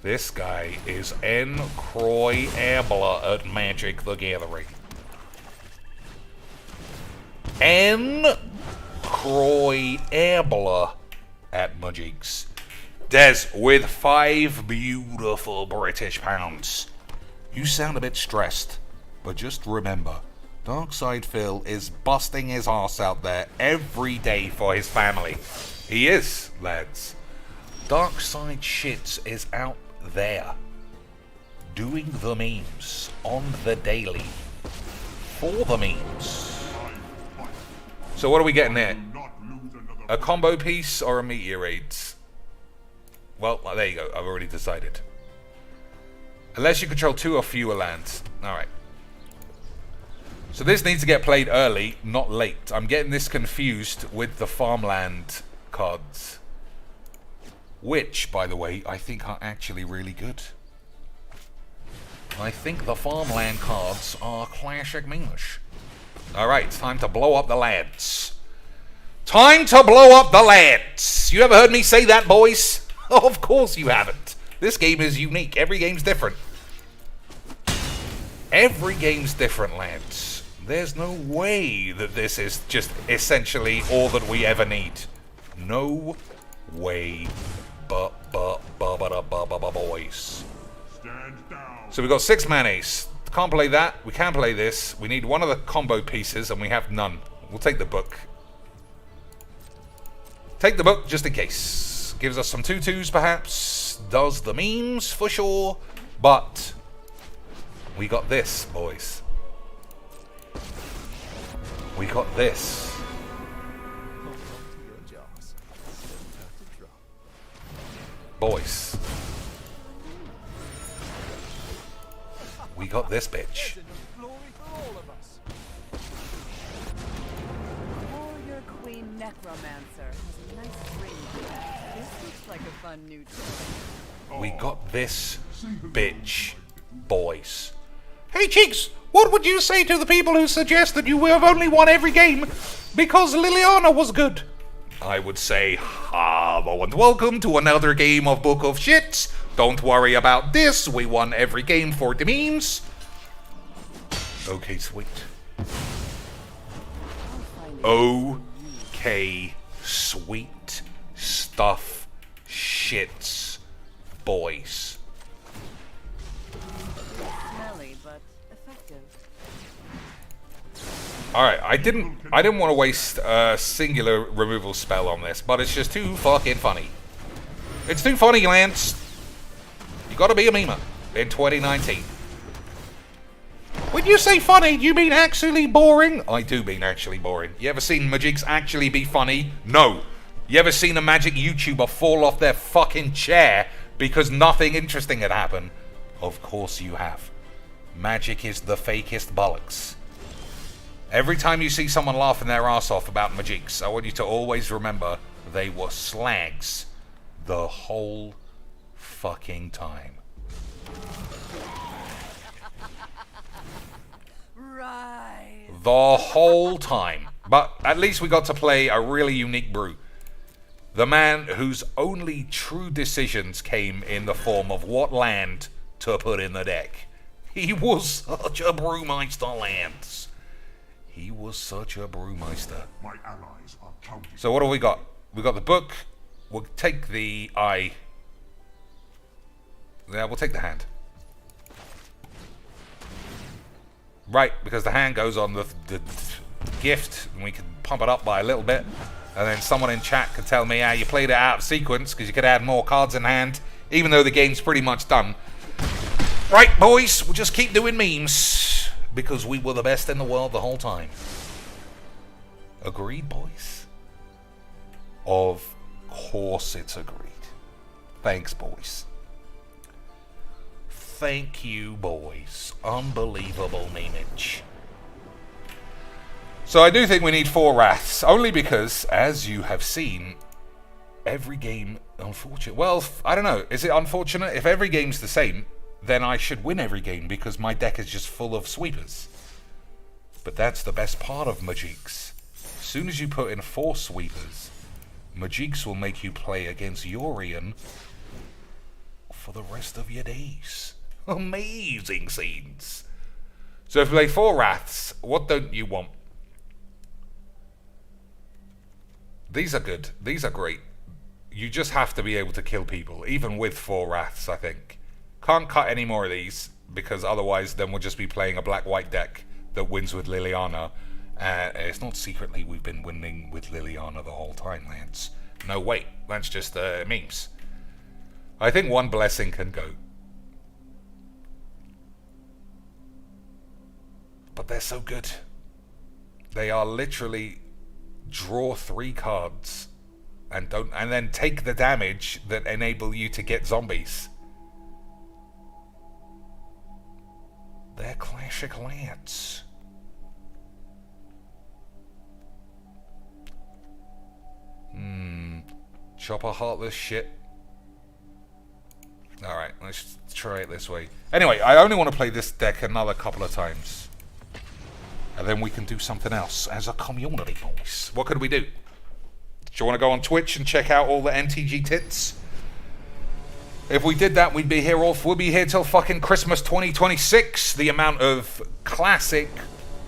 This guy is incredible at Magic the Gathering. Incredible at Majinks. Des with 5 beautiful British pounds. You sound a bit stressed, but just remember, Darkside Phil is busting his arse out there every day for his family. He is, lads. Darkside Shits is out there, doing the memes on the daily, for the memes. So what are we getting there? A combo piece or a meteorite? Well, there you go. I've already decided. Unless you control 2 or fewer lands. Alright. So this needs to get played early, not late. I'm getting this confused with the farmland cards. Which, by the way, I think are actually really good. I think the farmland cards are classic English. Alright, it's time to blow up the lads. Time to blow up the lads! You ever heard me say that, boys? Of course you haven't. This game is unique. Every game's different. Every game's different, lads. There's no way that this is just essentially all that we ever need. No way. Boys. So we've got 6 manas. Can't play that. We can play this. We need one of the combo pieces, and we have none. We'll take the book. Take the book just in case. Gives us some 2/2s, perhaps. Does the memes for sure. But we got this, boys. We got this. Boys. We got this bitch. necromancer has a nice ring to it. This looks like a fun new toy. We got this bitch, boys. Hey, Cheeks, what would you say to the people who suggest that you have only won every game because Liliana was good? I would say, hello and welcome to another game of Book of Shits. Don't worry about this, we won every game for the memes. Okay, sweet. Okay, sweet stuff, shits, boys. Smelly, but effective. Alright, I didn't want to waste a singular removal spell on this, but it's just too fucking funny. It's too funny, Lance. You gotta be a memer in 2019. When you say funny, do you mean actually boring? I do mean actually boring. You ever seen Magics actually be funny? No. You ever seen a Magic YouTuber fall off their fucking chair because nothing interesting had happened? Of course you have. Magic is the fakest bollocks. Every time you see someone laughing their ass off about Magics, I want you to always remember they were slags the whole fucking time. Right. The whole time. But at least we got to play a really unique brew. The man whose only true decisions came in the form of what land to put in the deck. He was such a brewmeister, Lance. He was such a brewmeister. My allies are counting. So what do we got? We got the book. We'll take the eye. Yeah, we'll take the hand. Right, because the hand goes on the gift, and we can pump it up by a little bit. And then someone in chat could tell me how you played it out of sequence, because you could add more cards in hand, even though the game's pretty much done. Right, boys, we'll just keep doing memes, because we were the best in the world the whole time. Agreed, boys? Of course it's agreed. Thanks, boys. Thank you, boys. Unbelievable memeage. So I do think we need 4 Wraths, only because, as you have seen, every game, unfortunate. Well, I don't know. Is it unfortunate? If every game's the same, then I should win every game because my deck is just full of sweepers. But that's the best part of Magics. As soon as you put in 4 sweepers, Magics will make you play against Yorion for the rest of your days. Amazing scenes. So if we play 4 Wraths, what don't you want? These are good. These are great. You just have to be able to kill people, even with 4 Wraths, I think. Can't cut any more of these, because otherwise then we'll just be playing a black-white deck that wins with Liliana. It's not secretly we've been winning with Liliana the whole time, Lance. No, wait. That's just memes. I think 1 blessing can go. But they're so good. They are literally draw 3 cards and then take the damage that enable you to get zombies. They're classic Lance. Chopper heartless shit. Alright, let's try it this way. Anyway, I only want to play this deck another couple of times. And then we can do something else as a community, boys. What could we do? Do you want to go on Twitch and check out all the NTG tits? If we did that, we'd be here till fucking Christmas 2026. The amount of classic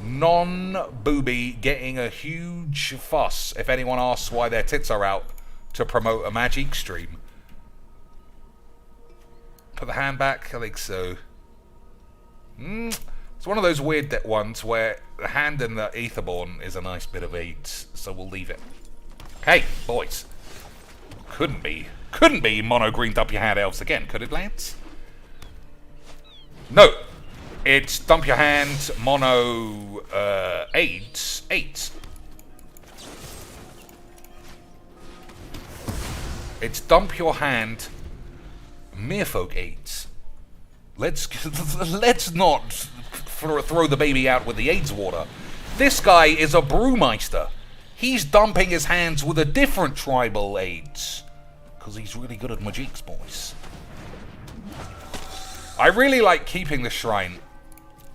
non-booby getting a huge fuss if anyone asks why their tits are out to promote a Magic stream. Put the hand back? I think so. It's one of those weird ones where the hand and the Aetherborn is a nice bit of aids, so we'll leave it. Hey, boys. Couldn't be mono green dump your hand elves again, could it, Lance? No. It's dump your hand, mono, aids. It's dump your hand, Merfolk aids. Let's not throw the baby out with the AIDS water. This guy is a brewmeister. He's dumping his hands with a different tribal aids. Because he's really good at magics, boys. I really like keeping the shrine.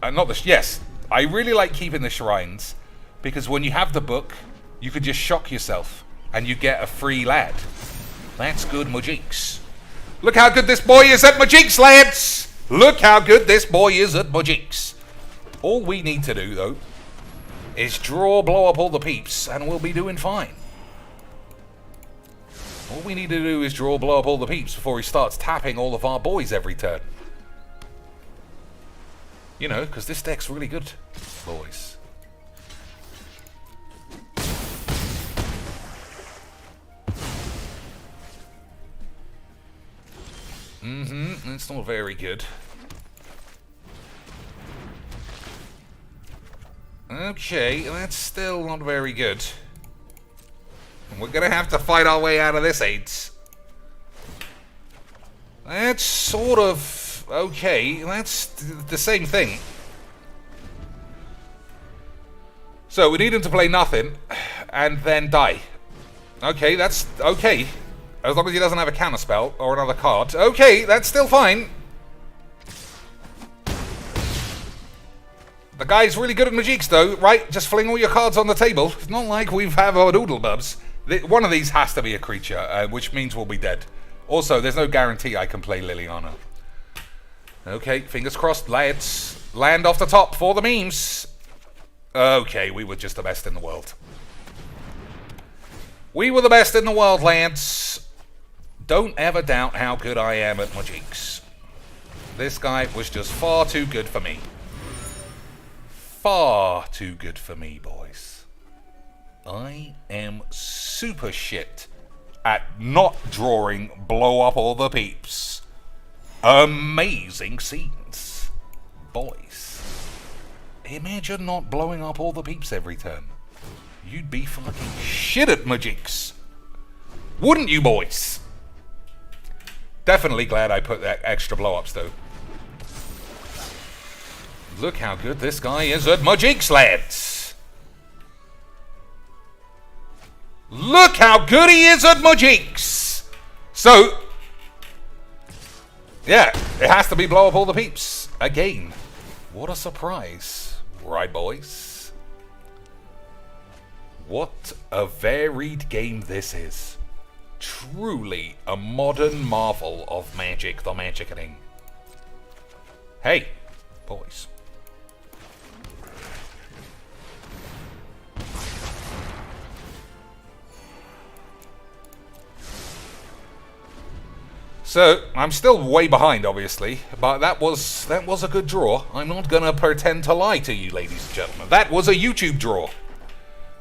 I really like keeping the shrines. Because when you have the book, you could just shock yourself. And you get a free lad. That's good magics. Look how good this boy is at magics, lads! Look how good this boy is at magics. All we need to do, though, is blow up all the peeps, and we'll be doing fine. All we need to do is blow up all the peeps before he starts tapping all of our boys every turn. You know, because this deck's really good, boys. It's not very good. Okay, that's still not very good. We're gonna have to fight our way out of this, AIDS. That's sort of okay. That's the same thing. So we need him to play nothing and then die. Okay, that's okay. As long as he doesn't have a counterspell or another card. Okay, that's still fine. The guy's really good at magics, though, right? Just fling all your cards on the table. It's not like we have our doodle bubs. One of these has to be a creature, which means we'll be dead. Also, there's no guarantee I can play Liliana. Okay, fingers crossed, lads. Land off the top for the memes. Okay, we were just the best in the world. We were the best in the world, lads. Don't ever doubt how good I am at magics. This guy was just far too good for me. Far too good for me, boys. I am super shit at not drawing blow up all the peeps. Amazing scenes. Boys. Imagine not blowing up all the peeps every turn. You'd be fucking shit at magics. Wouldn't you, boys? Definitely glad I put that extra blow-ups, though. Look how good this guy is at magics, lads. Look how good he is at magics. So, yeah, it has to be blow up all the peeps. Again, what a surprise. Right, boys? What a varied game this is. Truly a modern marvel of Magic the Magic-ing. Hey, boys. So, I'm still way behind, obviously, but that was a good draw. I'm not gonna pretend to lie to you, ladies and gentlemen. That was a YouTube draw.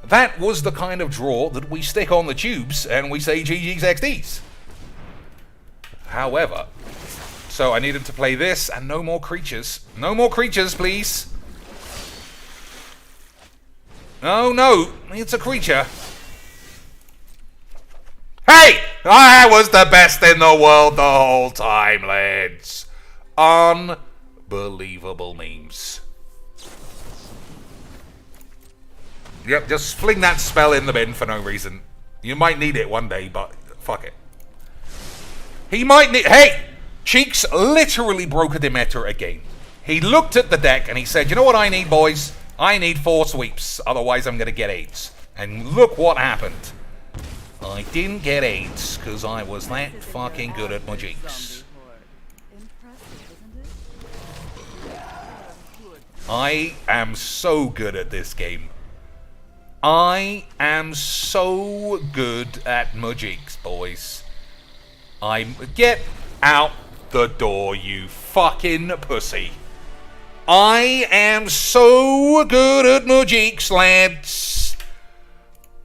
That was the kind of draw that we stick on the tubes and we say GG's XDs. However, so I needed to play this and no more creatures. No more creatures, please. No, it's a creature. Hey! I was the best in the world the whole time, lads. Unbelievable memes. Yep, just fling that spell in the bin for no reason. You might need it one day, but fuck it. He might need... Hey! Cheeks literally broke a Demeter again. He looked at the deck and he said, you know what I need, boys? I need 4 sweeps, otherwise I'm going to get AIDS. And look what happened. I didn't get AIDS because I was that fucking good at magics. I am so good at this game. I am so good at magics, boys. Get out the door, you fucking pussy. I am so good at magics, lads.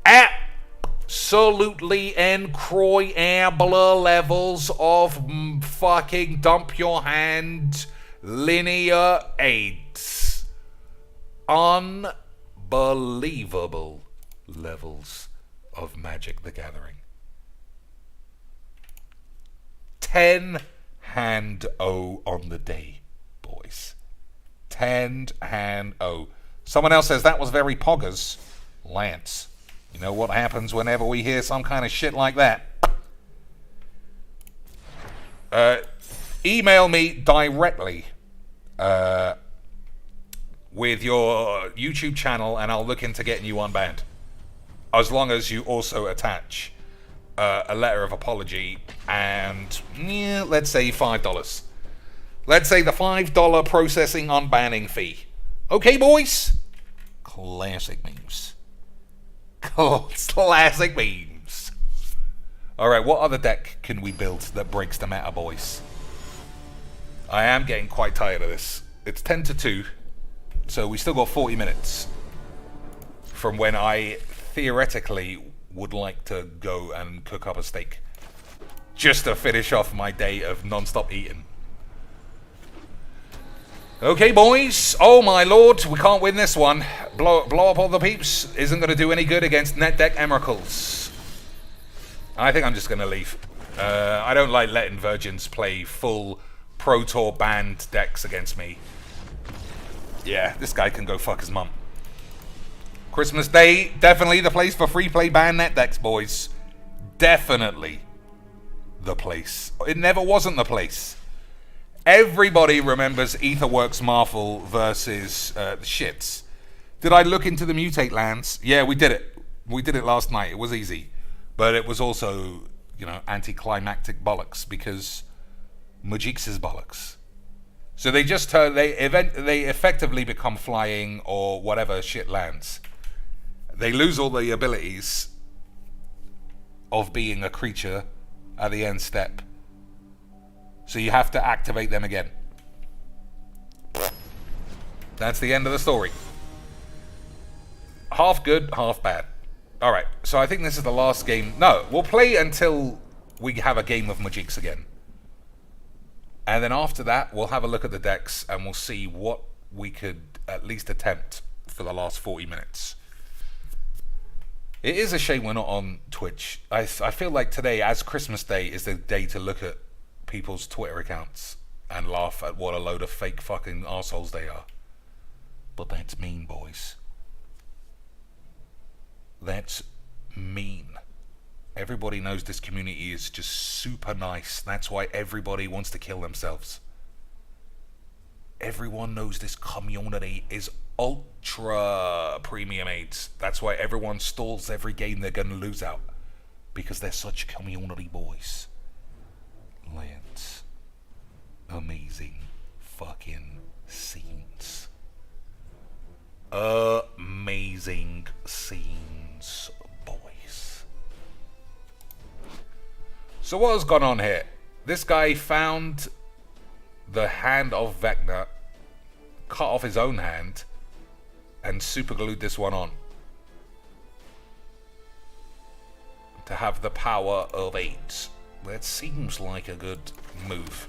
Absolutely incroyable levels of fucking dump your hand linear aids. Unbelievable levels of Magic the Gathering. 10 hand O on the day, boys. 10 hand O. Someone else says that was very poggers. Lance, You know what happens whenever we hear some kind of shit like that? Email me directly with your YouTube channel, and I'll look into getting you unbanned. As long as you also attach a letter of apology and, let's say $5. Let's say the $5 processing unbanning fee. Okay, boys? Classic memes. Classic memes. Alright, what other deck can we build that breaks the meta, boys? I am getting quite tired of this. It's 10 to 2, so we still got 40 minutes from when I theoretically would like to go and cook up a steak. Just to finish off my day of non-stop eating. Okay, boys. Oh my lord, we can't win this one. Blow up all the peeps isn't going to do any good against net deck Emeralds. I think I'm just going to leave. I don't like letting Virgins play full Pro Tour banned decks against me. Yeah, this guy can go fuck his mum. Christmas Day, definitely the place for free play ban net decks, boys. Definitely the place. It never wasn't the place. Everybody remembers Etherworks Marvel versus shits. Did I look into the mutate lands? Yeah, we did it. We did it last night. It was easy. But it was also, you know, anticlimactic bollocks because Magix is bollocks. So they just they effectively become flying or whatever shit lands. They lose all the abilities of being a creature at the end step. So you have to activate them again. That's the end of the story. Half good, half bad. Alright, so I think this is the last game. No, we'll play until we have a game of Magix again. And then after that, we'll have a look at the decks and we'll see what we could at least attempt for the last 40 minutes. It is a shame we're not on Twitch. I feel like today, as Christmas Day, is the day to look at people's Twitter accounts and laugh at what a load of fake fucking arseholes they are. But that's mean, boys. That's mean. Everybody knows this community is just super nice. That's why everybody wants to kill themselves. Everyone knows this community is ultra premium AIDS. That's why everyone stalls every game they're going to lose out. Because they're such community boys. Lance. Amazing fucking scenes. Amazing scenes, boys. So what has gone on here? This guy found the hand of Vecna, cut off his own hand, and superglued this one on. To have the power of 8. That seems like a good move.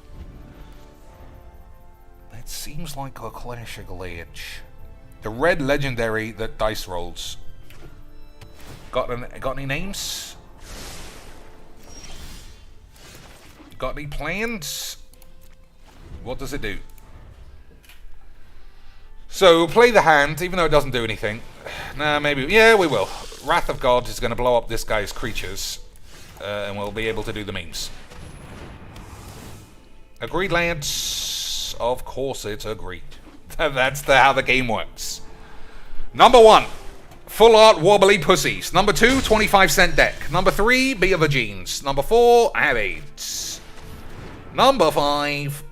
That seems like a classic ledge. The red legendary that dice rolls. Got any names? Got any plans? What does it do? So we'll play the hand, even though it doesn't do anything. Nah, maybe. Yeah, we will. Wrath of God is going to blow up this guy's creatures. And we'll be able to do the memes. Agreed, Lance? Of course it's agreed. That's how the game works. Number 1, full art wobbly pussies. Number 2, 25-cent deck. Number 3, be of a jeans. Number 4, have AIDS. Number 5,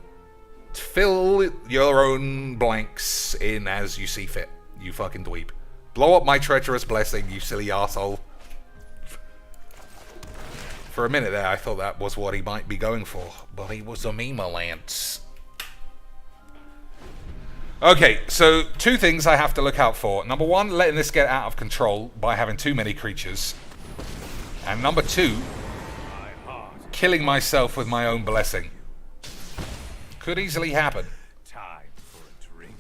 fill your own blanks in as you see fit. You fucking dweeb. Blow up my treacherous blessing, you silly asshole. For a minute there, I thought that was what he might be going for, but he was a meme, Lance. Okay, so 2 things I have to look out for. Number 1, letting this get out of control by having too many creatures. And number 2, killing myself with my own blessing. Could easily happen. Time for a drink.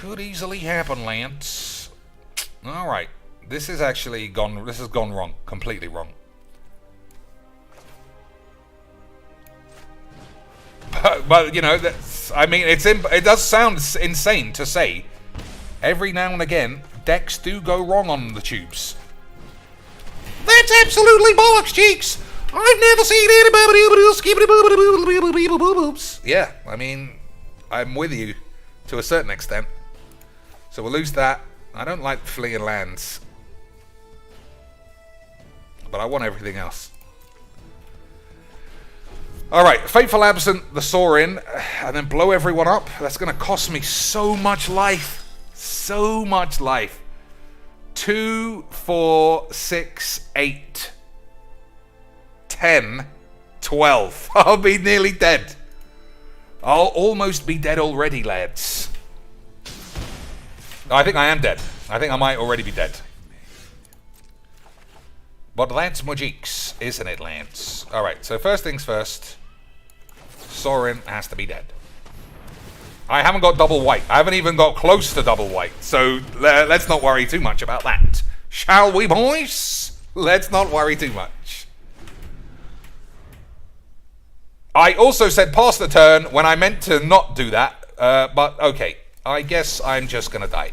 Could easily happen, Lance. Alright, this has gone wrong. Completely wrong. But you know, I mean, it does sound insane to say. Every now and again, decks do go wrong on the tubes. It's absolutely bollocks cheeks. I've never seen anybody boobs. Yeah, I mean, I'm with you to a certain extent. So we'll lose that. I don't like fleeing lands, but I want everything else. Alright, Fateful Absent, the Sorin, and then blow everyone up. That's going to cost me so much life. So much life. 2, 4, 6, 8, 10, 12. I'll be nearly dead. I'll almost be dead already, lads. I think I am dead. I think I might already be dead. But Lance Mojix, isn't it, Lance? Alright, so first things first. Sorin has to be dead. I haven't got double white. I haven't even got close to double white. So let's not worry too much about that. Shall we, boys? Let's not worry too much. I also said pass the turn when I meant to not do that. But okay. I guess I'm just going to die.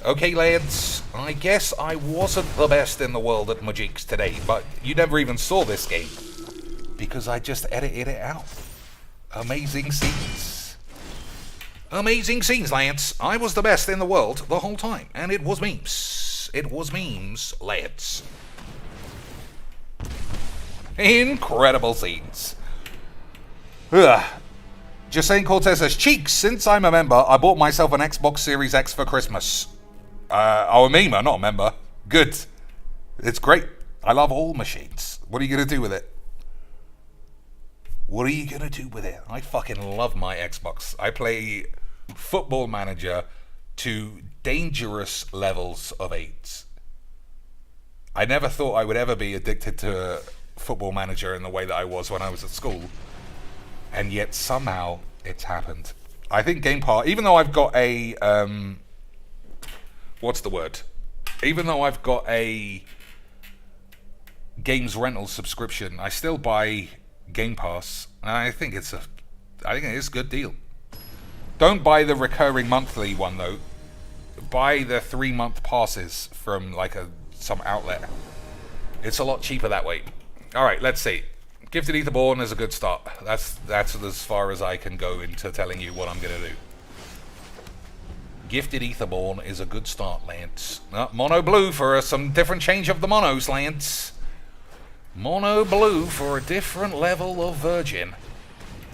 Okay, lads. I guess I wasn't the best in the world at Magix today. But you never even saw this game. Because I just edited it out. Amazing scenes. Amazing scenes, Lance. I was the best in the world the whole time. And it was memes. It was memes, lads. Incredible scenes. Ugh. Justin Cortez says, Cheeks, since I'm a member, I bought myself an Xbox Series X for Christmas. A memer, not a member. Good. It's great. I love all machines. What are you going to do with it? What are you going to do with it? I fucking love my Xbox. I play Football Manager to dangerous levels of AIDS. I never thought I would ever be addicted to Football Manager in the way that I was when I was at school. And yet somehow it's happened. I think Game Pass, even though I've got a... what's the word? Even though I've got a games rental subscription, I still buy Game Pass, and I think it is a good deal. Don't buy the recurring monthly one though. Buy the 3-month passes from like some outlet. It's a lot cheaper that way. All right, let's see. Gifted Etherborn is a good start. That's as far as I can go into telling you what I'm gonna do. Gifted Etherborn is a good start, Lance. Mono blue for some different change of the monos, Lance. Mono blue for a different level of virgin.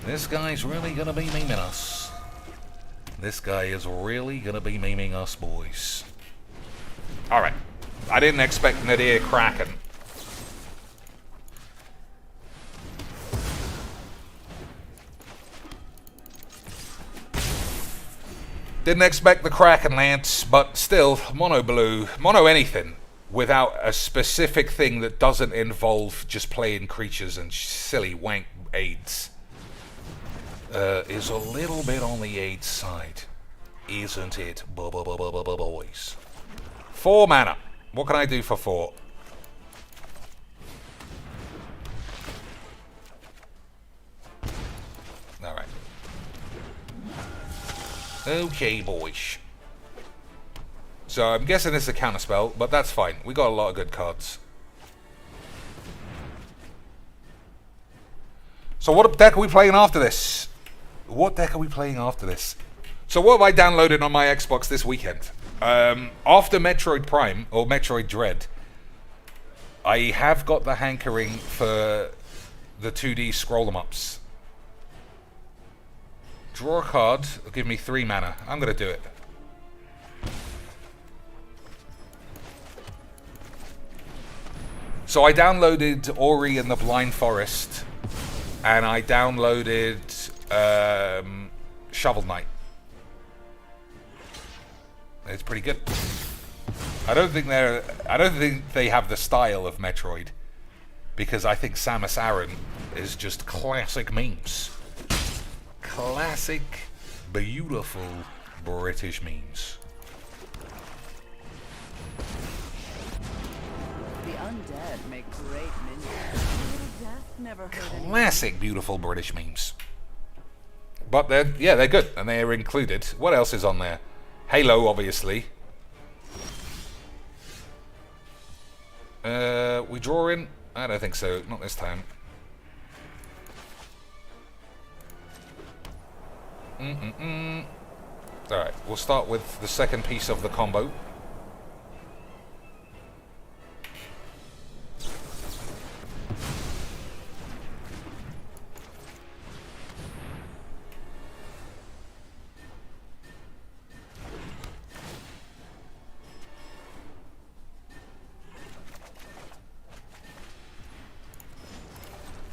This guy's really gonna be memeing us. This guy is really gonna be memeing us, boys. Alright. I didn't expect Nadir Kraken. Didn't expect the Kraken, Lance, but still, mono blue, mono anything, without a specific thing that doesn't involve just playing creatures and silly wank aids, is a little bit on the AIDS side, isn't it, boys? 4 mana. What can I do for 4? Alright. Okay, boys. So I'm guessing this is a counterspell, but that's fine. We got a lot of good cards. So what deck are we playing after this? What deck are we playing after this? So what have I downloaded on my Xbox this weekend? After Metroid Prime, or Metroid Dread, I have got the hankering for the 2D scroll 'em ups. Draw a card, it'll give me 3 mana. I'm going to do it. So I downloaded Ori and the Blind Forest, and I downloaded Shovel Knight. It's pretty good. I don't think they have the style of Metroid, because I think Samus Aran is just classic memes. Classic, beautiful British memes. The undead make great minions. Little death never hurt anyone. Classic, beautiful British memes. But they're good, and they are included. What else is on there? Halo, obviously. We draw in? I don't think so. Not this time. Alright, we'll start with the second piece of the combo.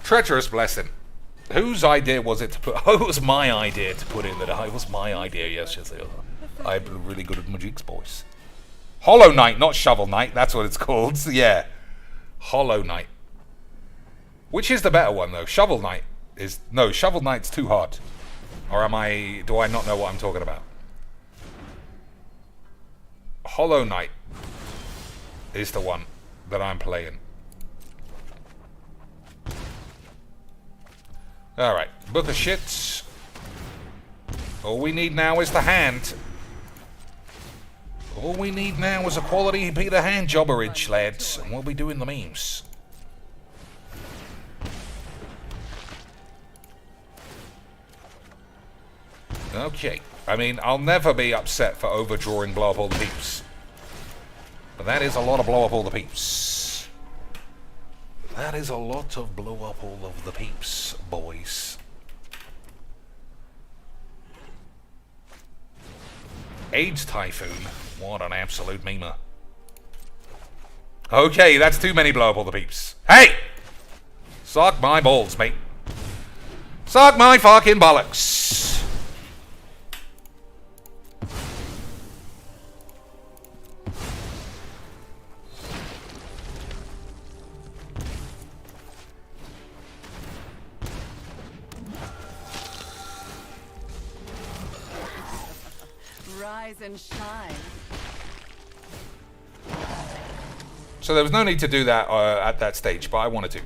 Treacherous Blessing. Whose idea was it to put... Oh, it was my idea to put in that. It was my idea, yes. I'm really good at magics, boys. Hollow Knight, not Shovel Knight. That's what it's called. Yeah. Hollow Knight. Which is the better one, though? Shovel Knight is... No, Shovel Knight's too hard. Or am I... Do I not know what I'm talking about? Hollow Knight is the one that I'm playing. Alright, book of shits. All we need now is the hand. All we need now is a quality Peter hand jobberage, lads, and we'll be doing the memes. Okay, I mean, I'll never be upset for overdrawing blow up all the peeps. But that is a lot of blow up all the peeps. That is a lot of blow up all of the peeps, boys. AIDS Typhoon. What an absolute memer. Okay, that's too many blow up all the peeps. Hey! Suck my balls, mate. Suck my fucking bollocks. Rise and shine. So there was no need to do that at that stage, but I wanted to.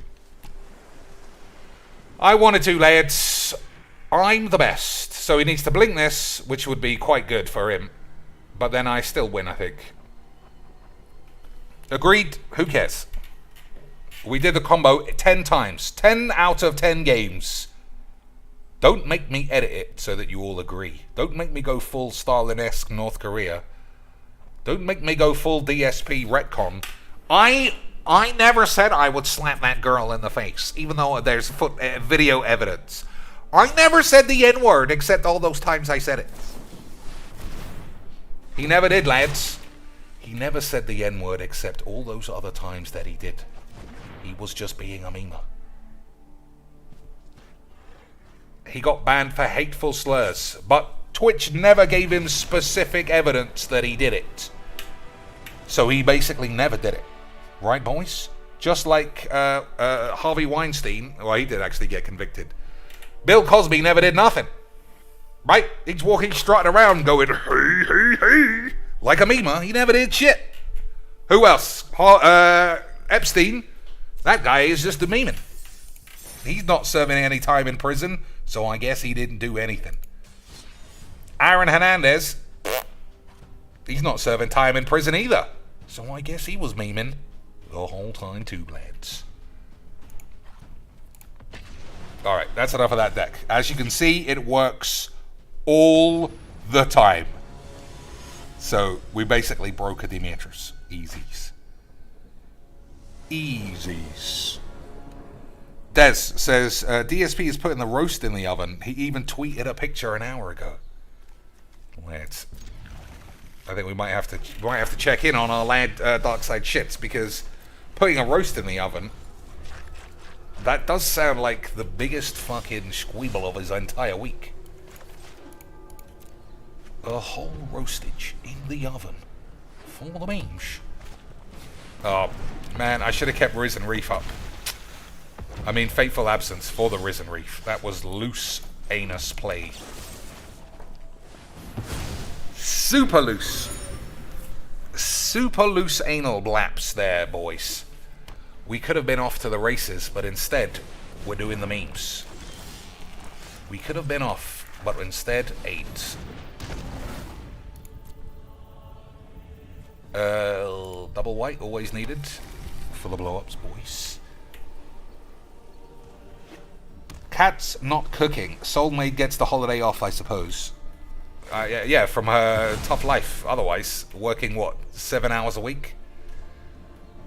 I wanted to, lads. I'm the best. So he needs to blink this, which would be quite good for him. But then I still win, I think. Agreed. Who cares? We did the combo 10 times. 10 out of 10 games. Don't make me edit it so that you all agree. Don't make me go full Stalin-esque North Korea. Don't make me go full DSP retcon. I never said I would slap that girl in the face, even though there's video evidence. I never said the N-word, except all those times I said it. He never did, lads. He never said the N-word, except all those other times that he did. He was just being a memer. He got banned for hateful slurs, but Twitch never gave him specific evidence that he did it. So he basically never did it. Right, boys? Just like Harvey Weinstein, well, he did actually get convicted. Bill Cosby never did nothing. Right? He's walking, strutting around going, hey, hey, hey, like a memer. He never did shit. Who else? Epstein. That guy is just a memer. He's not serving any time in prison, so I guess he didn't do anything. Aaron Hernandez, he's not serving time in prison either, so I guess he was memeing the whole time too, lads. Alright, that's enough of that deck. As you can see, it works all the time. So, we basically broke a Demetrius. Easies. Easies. Des says, DSP is putting the roast in the oven. He even tweeted a picture an hour ago. Let's... I think we might have to check in on our lad Dark Side shits, because putting a roast in the oven, that does sound like the biggest fucking squeeble of his entire week. A whole roastage in the oven for the memes. Oh man, I should have kept Risen Reef up. I mean, Fateful Absence for the Risen Reef. That was loose anus play. Super loose. Super loose anal blaps there, boys. We could have been off to the races, but instead, we're doing the memes. We could have been off, but instead, AIDS. Double white, always needed. for the blow-ups, boys. Cat's not cooking. Soulmate gets the holiday off, I suppose. Yeah, from her tough life. Otherwise, working, what, 7 hours a week?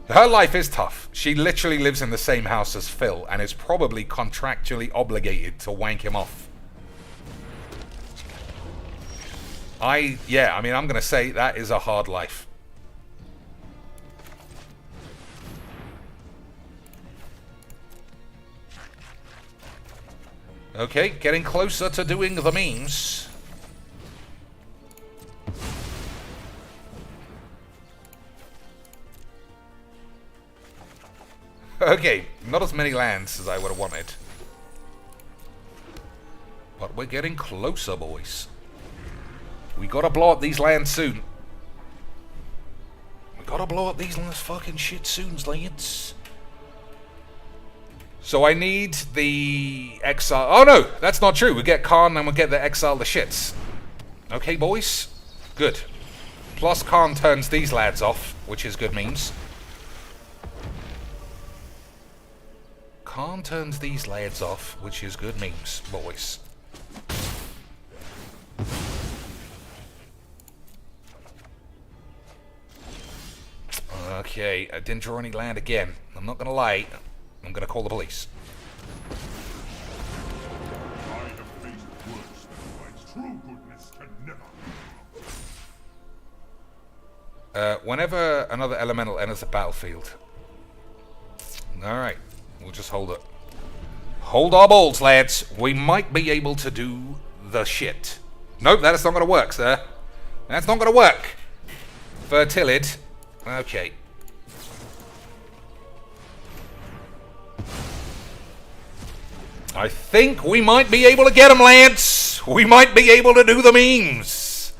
Her life is tough. She literally lives in the same house as Phil and is probably contractually obligated to wank him off. I'm going to say that is a hard life. Okay, getting closer to doing the memes. Okay, not as many lands as I would have wanted. But we're getting closer, boys. We gotta blow up these lands soon. We gotta blow up these last fucking shit soon, lads. So I need the exile. Oh no, that's not true. We get Khan and we get the exile the shits. Okay, boys. Good. Plus Khan turns these lads off, which is good memes. Khan turns these lads off, which is good memes, boys. Okay, I didn't draw any land again. I'm not gonna lie. I'm gonna call the police. I have faced worse than lights. True goodness can never. Whenever another elemental enters the battlefield. Alright, we'll just hold it. Hold our balls, lads. We might be able to do the shit. Nope, that's not gonna work, sir. That's not gonna work. Fertilid. Okay. I think we might be able to get them, lads. We might be able to do the memes.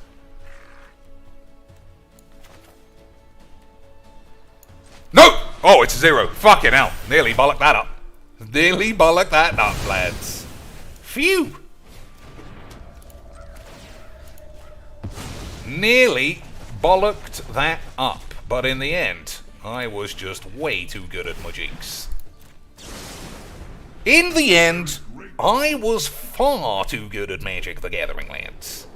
Nope! Oh, it's a 0. Fucking hell. Nearly bollocked that up. Nearly bollocked that up, lads. Phew. Nearly bollocked that up. But in the end, I was just way too good at my jigs. In the end, I was far too good at Magic the Gathering, lads.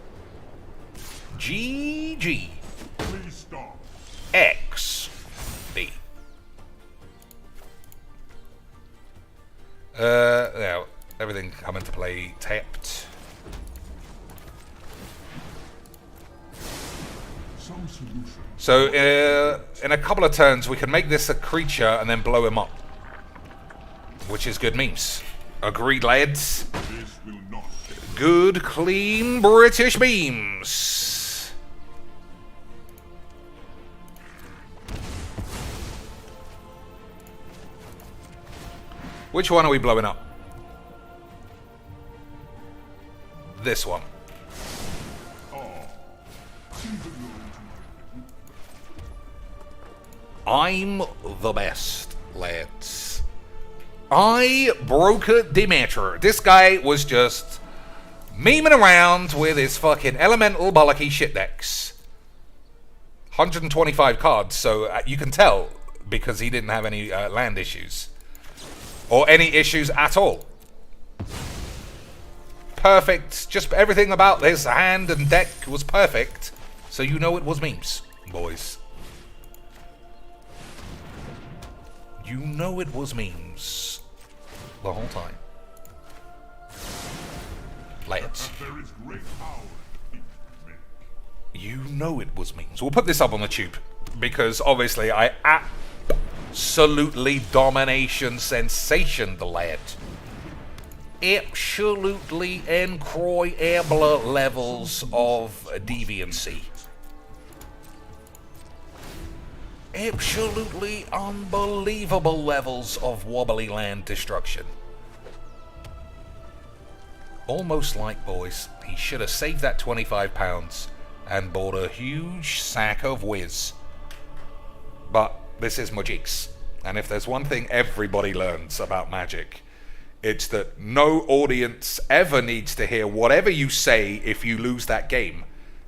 GG. Please stop. XD. Now, everything come into play tapped. Some solution. So, in a couple of turns, we can make this a creature and then blow him up. Which is good memes. Agreed, lads? This will not. Good, clean British memes. Which one are we blowing up? This one. I'm the best, lads. I Brokea Demeter. This guy was just memeing around with his fucking elemental bollocky shit decks. 125 cards, so you can tell because he didn't have any land issues. Or any issues at all. Perfect. Just everything about his hand and deck was perfect. So you know it was memes, boys. You know it was memes. The whole time. Lads. There is great power in men. You know it was memes. We'll put this up on the tube. Because obviously I absolutely domination sensation the lad. Absolutely incroyable levels of deviancy. Absolutely unbelievable levels of wobbly land destruction. Almost like, boys, he should have saved that £25 and bought a huge sack of whiz. But this is Magics, and if there's one thing everybody learns about Magic, it's that no audience ever needs to hear whatever you say if you lose that game.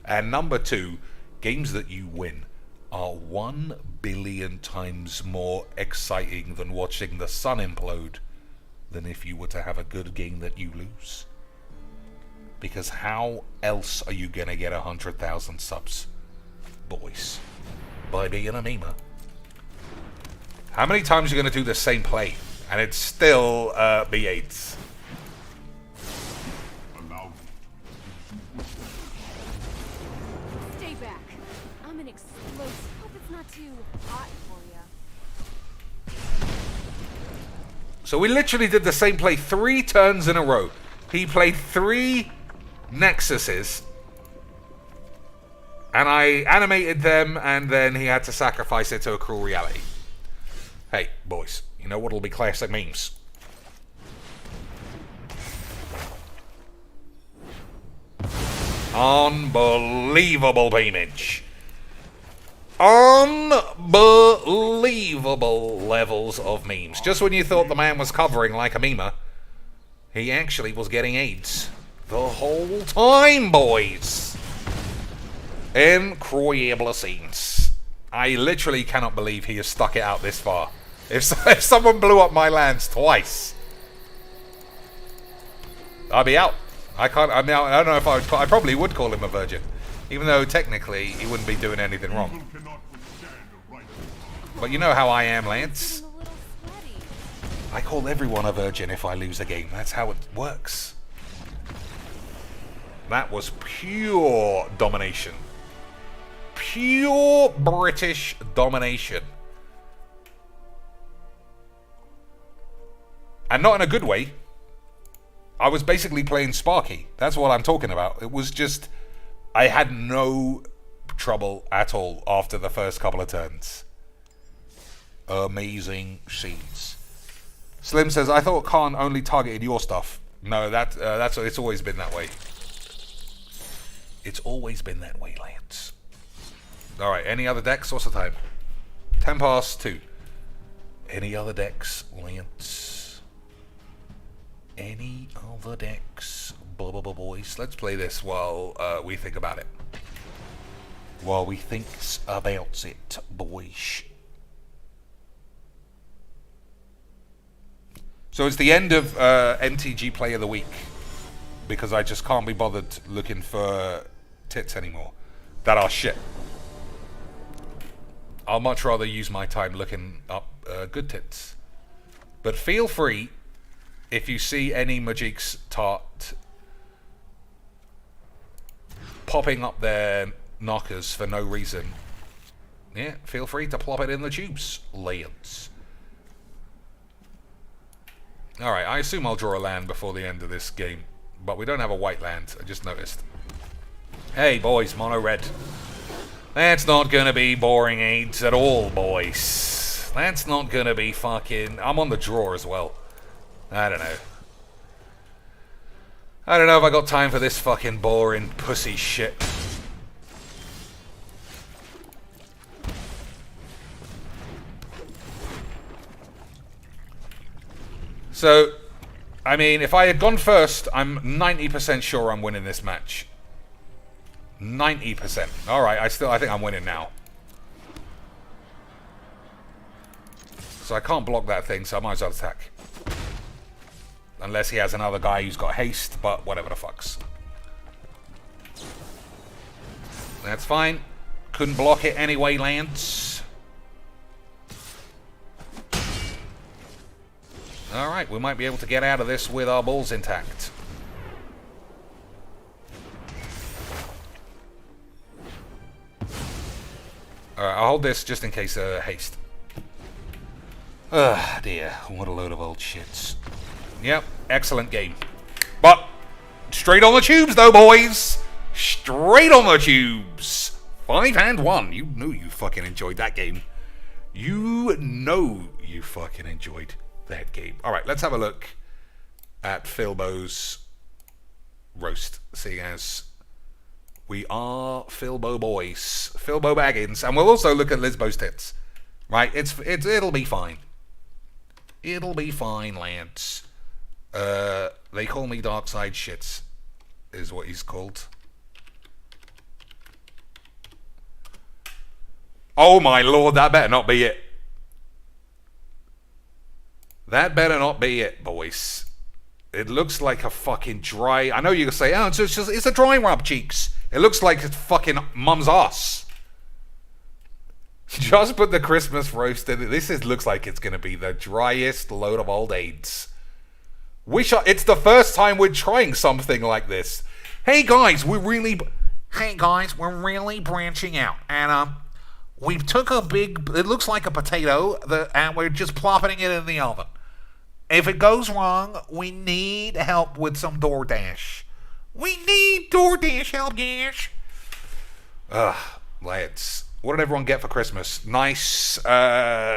And number two, games that you win are 1 billion times more exciting than watching the sun implode than if you were to have a good game that you lose. Because how else are you gonna get 100,000 subs, boys? By being a memer. How many times are you gonna do the same play and it's still B8s? Stay back. I'm an explosive. Hope it's not too hot for you. So we literally did the same play 3 turns in a row. He played 3 Nexuses, and I animated them, and then he had to sacrifice it to a cruel reality. Hey, boys, you know what'll be classic memes? Unbelievable image. Unbelievable levels of memes. Just when you thought the man was covering like a memer, he actually was getting AIDS. The whole time, boys. Incredible scenes. I literally cannot believe he has stuck it out this far. If someone blew up my lands twice, I'd be out. I don't know if I probably would call him a virgin, even though technically he wouldn't be doing anything wrong. But you know how I am, Lance. I call everyone a virgin if I lose a game. That's how it works. That was pure domination. Pure British domination. And not in a good way. I was basically playing Sparky. That's what I'm talking about. It was just, I had no trouble at all after the first couple of turns. Amazing scenes. Slim says, I thought Khan only targeted your stuff. No, that's it's always been that way. It's always been that way, Lance. Alright, any other decks? What's the time? 10 past 2. Any other decks, Lance? Any other decks? Boys. Let's play this while we think about it. While we thinks about it, boys. So it's the end of MTG Play of the Week. Because I just can't be bothered looking for tits anymore. That are shit. I'll much rather use my time looking up good tits. But feel free, if you see any Magic's tart popping up their knockers for no reason, yeah, feel free to plop it in the tubes, lads. Alright, I assume I'll draw a land before the end of this game. But we don't have a white land, I just noticed. Hey, boys, mono red. That's not gonna be boring aids at all, boys. That's not gonna be fucking... I'm on the draw as well. I don't know. I don't know if I got time for this fucking boring pussy shit. So, I mean, if I had gone first, I'm 90% sure I'm winning this match. 90%. Alright, I think I'm winning now. So I can't block that thing, so I might as well attack. Unless he has another guy who's got haste, but whatever the fucks. That's fine. Couldn't block it anyway, Lance. Alright, we might be able to get out of this with our balls intact. Alright, I'll hold this just in case haste. Ugh, dear. What a load of old shits. Yep, excellent game. But, straight on the tubes though, boys! Straight on the tubes! 5-1. You knew you fucking enjoyed that game. You know you fucking enjoyed that game. Alright, let's have a look at Philbo's roast, seeing as we are Philbo boys. Philbo Baggins. And we'll also look at Lisbo's tits. Right? It'll be fine. It'll be fine, Lance. They call me Dark Side Shits, is what he's called. Oh my lord, that better not be it. That better not be it, boys. It looks like a fucking dry... I know you're going to say, oh, it's a dry rub, cheeks. It looks like it's fucking mum's ass. Just put the Christmas roast in it. Looks like it's going to be the driest load of old AIDS. It's the first time we're trying something like this. Hey guys, we're really branching out. And we took a big... It looks like a potato, and we're just plopping it in the oven. If it goes wrong, we need help with some DoorDash. We need DoorDash help, guys. Lads. What did everyone get for Christmas? Nice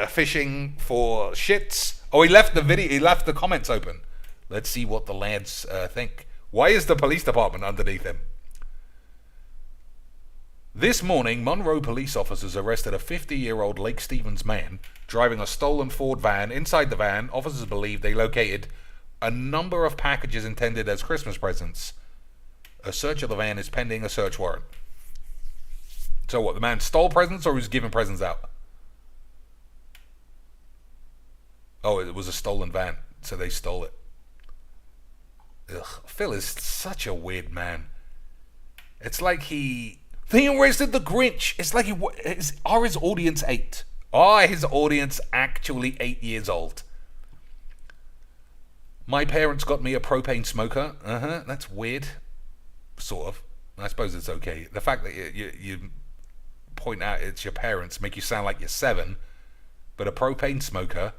fishing for shits. Oh, he left the comments open. Let's see what the lads think. Why is the police department underneath him? This morning, Monroe police officers arrested a 50-year-old Lake Stevens man driving a stolen Ford van. Inside the van, officers believe they located a number of packages intended as Christmas presents. A search of the van is pending a search warrant. So what, the man stole presents or was giving presents out? Oh, it was a stolen van, so they stole it. Ugh, Phil is such a weird man. It's like they arrested the Grinch. It's like are his audience 8? Are his audience actually 8 years old? My parents got me a propane smoker. That's weird. Sort of. I suppose it's okay. The fact that you point out it's your parents make you sound like you're 7, but a propane smoker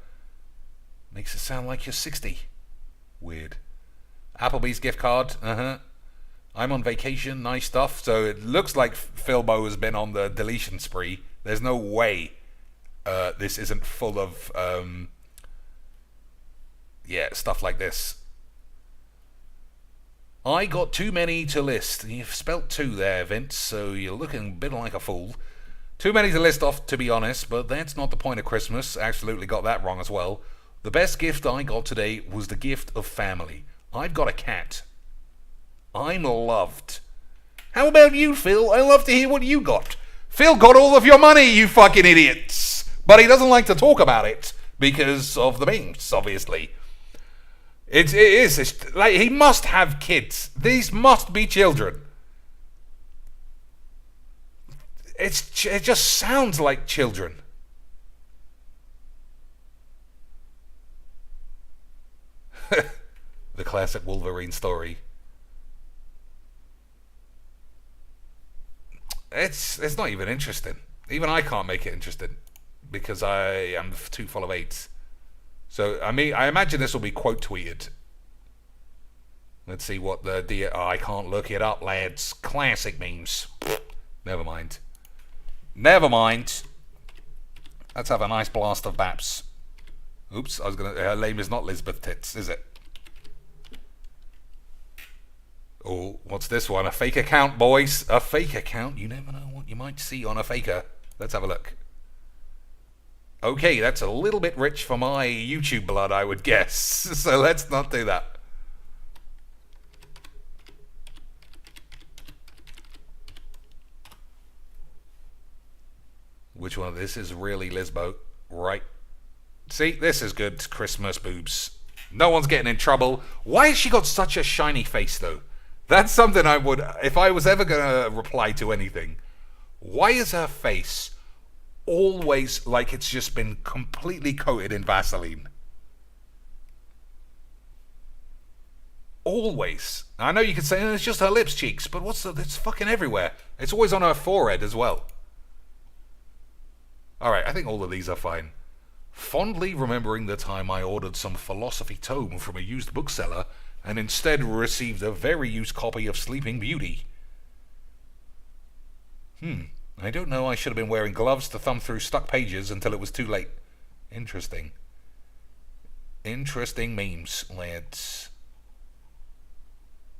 makes it sound like you're 60. Weird. Applebee's gift card. I'm on vacation, nice stuff. So it looks like Philbo has been on the deletion spree. There's no way this isn't full of stuff like this. I got too many to list. You've spelt 2 there, Vince, so you're looking a bit like a fool. Too many to list off, to be honest, but that's not the point of Christmas. Absolutely got that wrong as well. The best gift I got today was the gift of family. I've got a cat. I'm loved. How about you, Phil? I'd love to hear what you got. Phil got all of your money, you fucking idiots! But he doesn't like to talk about it because of the memes, obviously. It is. It's like he must have kids. These must be children. It just sounds like children. The classic Wolverine story. It's not even interesting. Even I can't make it interesting because I am too full of AIDS. So I imagine this will be quote tweeted. Let's see what I can't look it up, lads. Classic memes. Never mind. Let's have a nice blast of Baps. Oops, her name is not Lisbeth Tits, is it? Oh, what's this one? A fake account, boys. A fake account. You never know what you might see on a faker. Let's have a look. Okay, that's a little bit rich for my YouTube blood, I would guess. So let's not do that. Which one? This is really Lisbo, right? See, this is good Christmas boobs. No one's getting in trouble. Why has she got such a shiny face, though? That's something I would, if I was ever going to reply to anything. Why is her face always like it's just been completely coated in Vaseline? Always. I know you could say, it's just her lips, cheeks, but it's fucking everywhere. It's always on her forehead as well. Alright, I think all of these are fine. Fondly remembering the time I ordered some philosophy tome from a used bookseller and instead received a very used copy of Sleeping Beauty. I don't know, I should have been wearing gloves to thumb through stuck pages until it was too late. Interesting. Interesting memes, lads.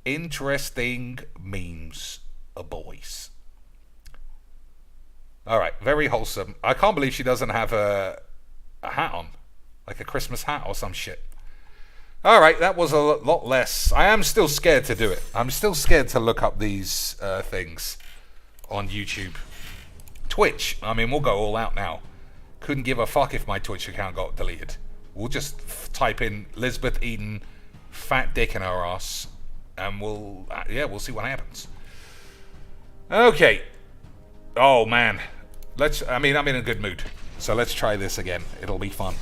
Interesting memes, boys. Alright, very wholesome. I can't believe she doesn't have a hat on. Like a Christmas hat or some shit. Alright, that was a lot less. I am still scared to do it. I'm still scared to look up these things on YouTube. Twitch. I mean, we'll go all out now. Couldn't give a fuck if my Twitch account got deleted. We'll just type in Lisbeth Eden, fat dick in her ass, and we'll see what happens. Okay. Oh man, I'm in a good mood, so let's try this again. It'll be fun,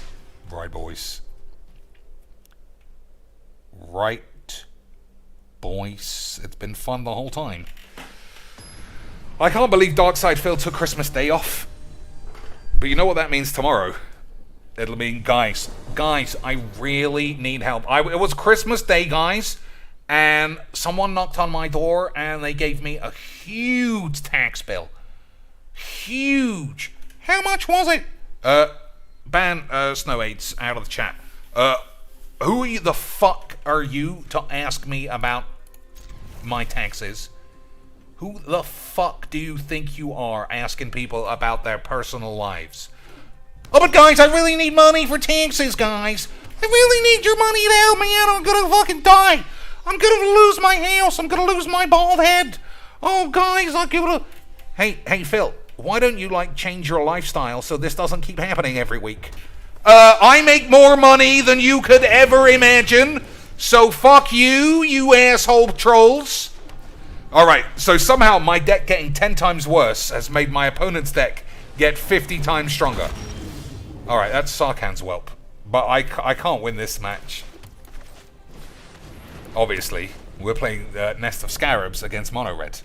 right, boys? Right, boys. It's been fun the whole time. I can't believe Darkside Phil took Christmas Day off. But you know what that means tomorrow? It'll mean, guys, I really need help. It was Christmas Day, guys, and someone knocked on my door and they gave me a huge tax bill. Huge. How much was it? Ban Snow Aids out of the chat. Who the fuck are you to ask me about my taxes? Who the fuck do you think you are asking people about their personal lives? Oh, but guys, I really need money for taxes, guys. I really need your money to help me out. I'm gonna fucking die. I'm gonna lose my house. I'm gonna lose my bald head. Oh, guys, I'll give it a... Hey, Phil, why don't you, change your lifestyle so this doesn't keep happening every week? I make more money than you could ever imagine, so fuck you, you asshole trolls. Alright, so somehow my deck getting 10 times worse has made my opponent's deck get 50 times stronger. Alright, that's Sarkhan's whelp. But I can't win this match. Obviously, we're playing Nest of Scarabs against Mono Red.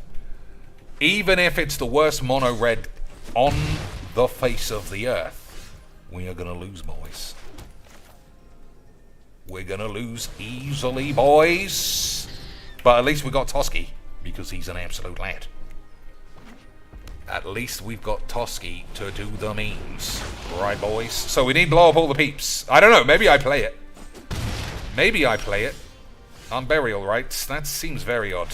Even if it's the worst Mono Red on the face of the earth, we are gonna lose, boys. We're gonna lose easily, boys. But at least we got Toski, because he's an absolute lad. At least we've got Toski to do the memes. Right, boys? So we need to blow up all the peeps. I don't know, maybe I play it. Maybe I play it. On burial rites, that seems very odd.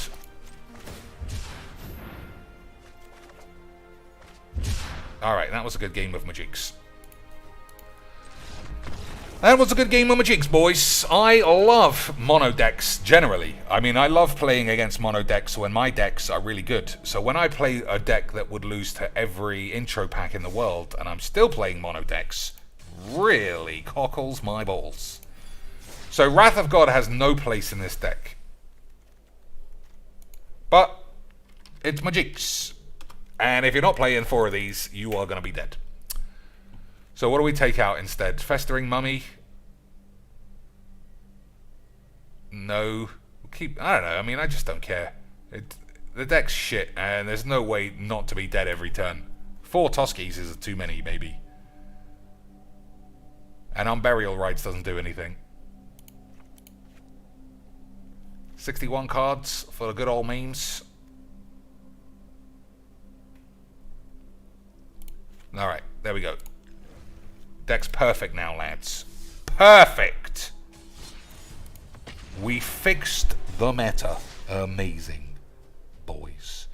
Alright, that was a good game of Majiks. That was a good game of Majiks, boys. I love mono decks, generally. I mean, I love playing against mono decks when my decks are really good. So when I play a deck that would lose to every intro pack in the world, and I'm still playing mono decks, really cockles my balls. So Wrath of God has no place in this deck. But it's Majiks. And if you're not playing 4 of these, you are going to be dead. So what do we take out instead? Festering Mummy? No. I don't know. I mean, I just don't care. The deck's shit, and there's no way not to be dead every turn. 4 Toskis is too many, maybe. And Unburial Rites doesn't do anything. 61 cards for the good old memes. Alright, there we go. Deck's perfect now, lads. Perfect! We fixed the meta. Amazing, boys.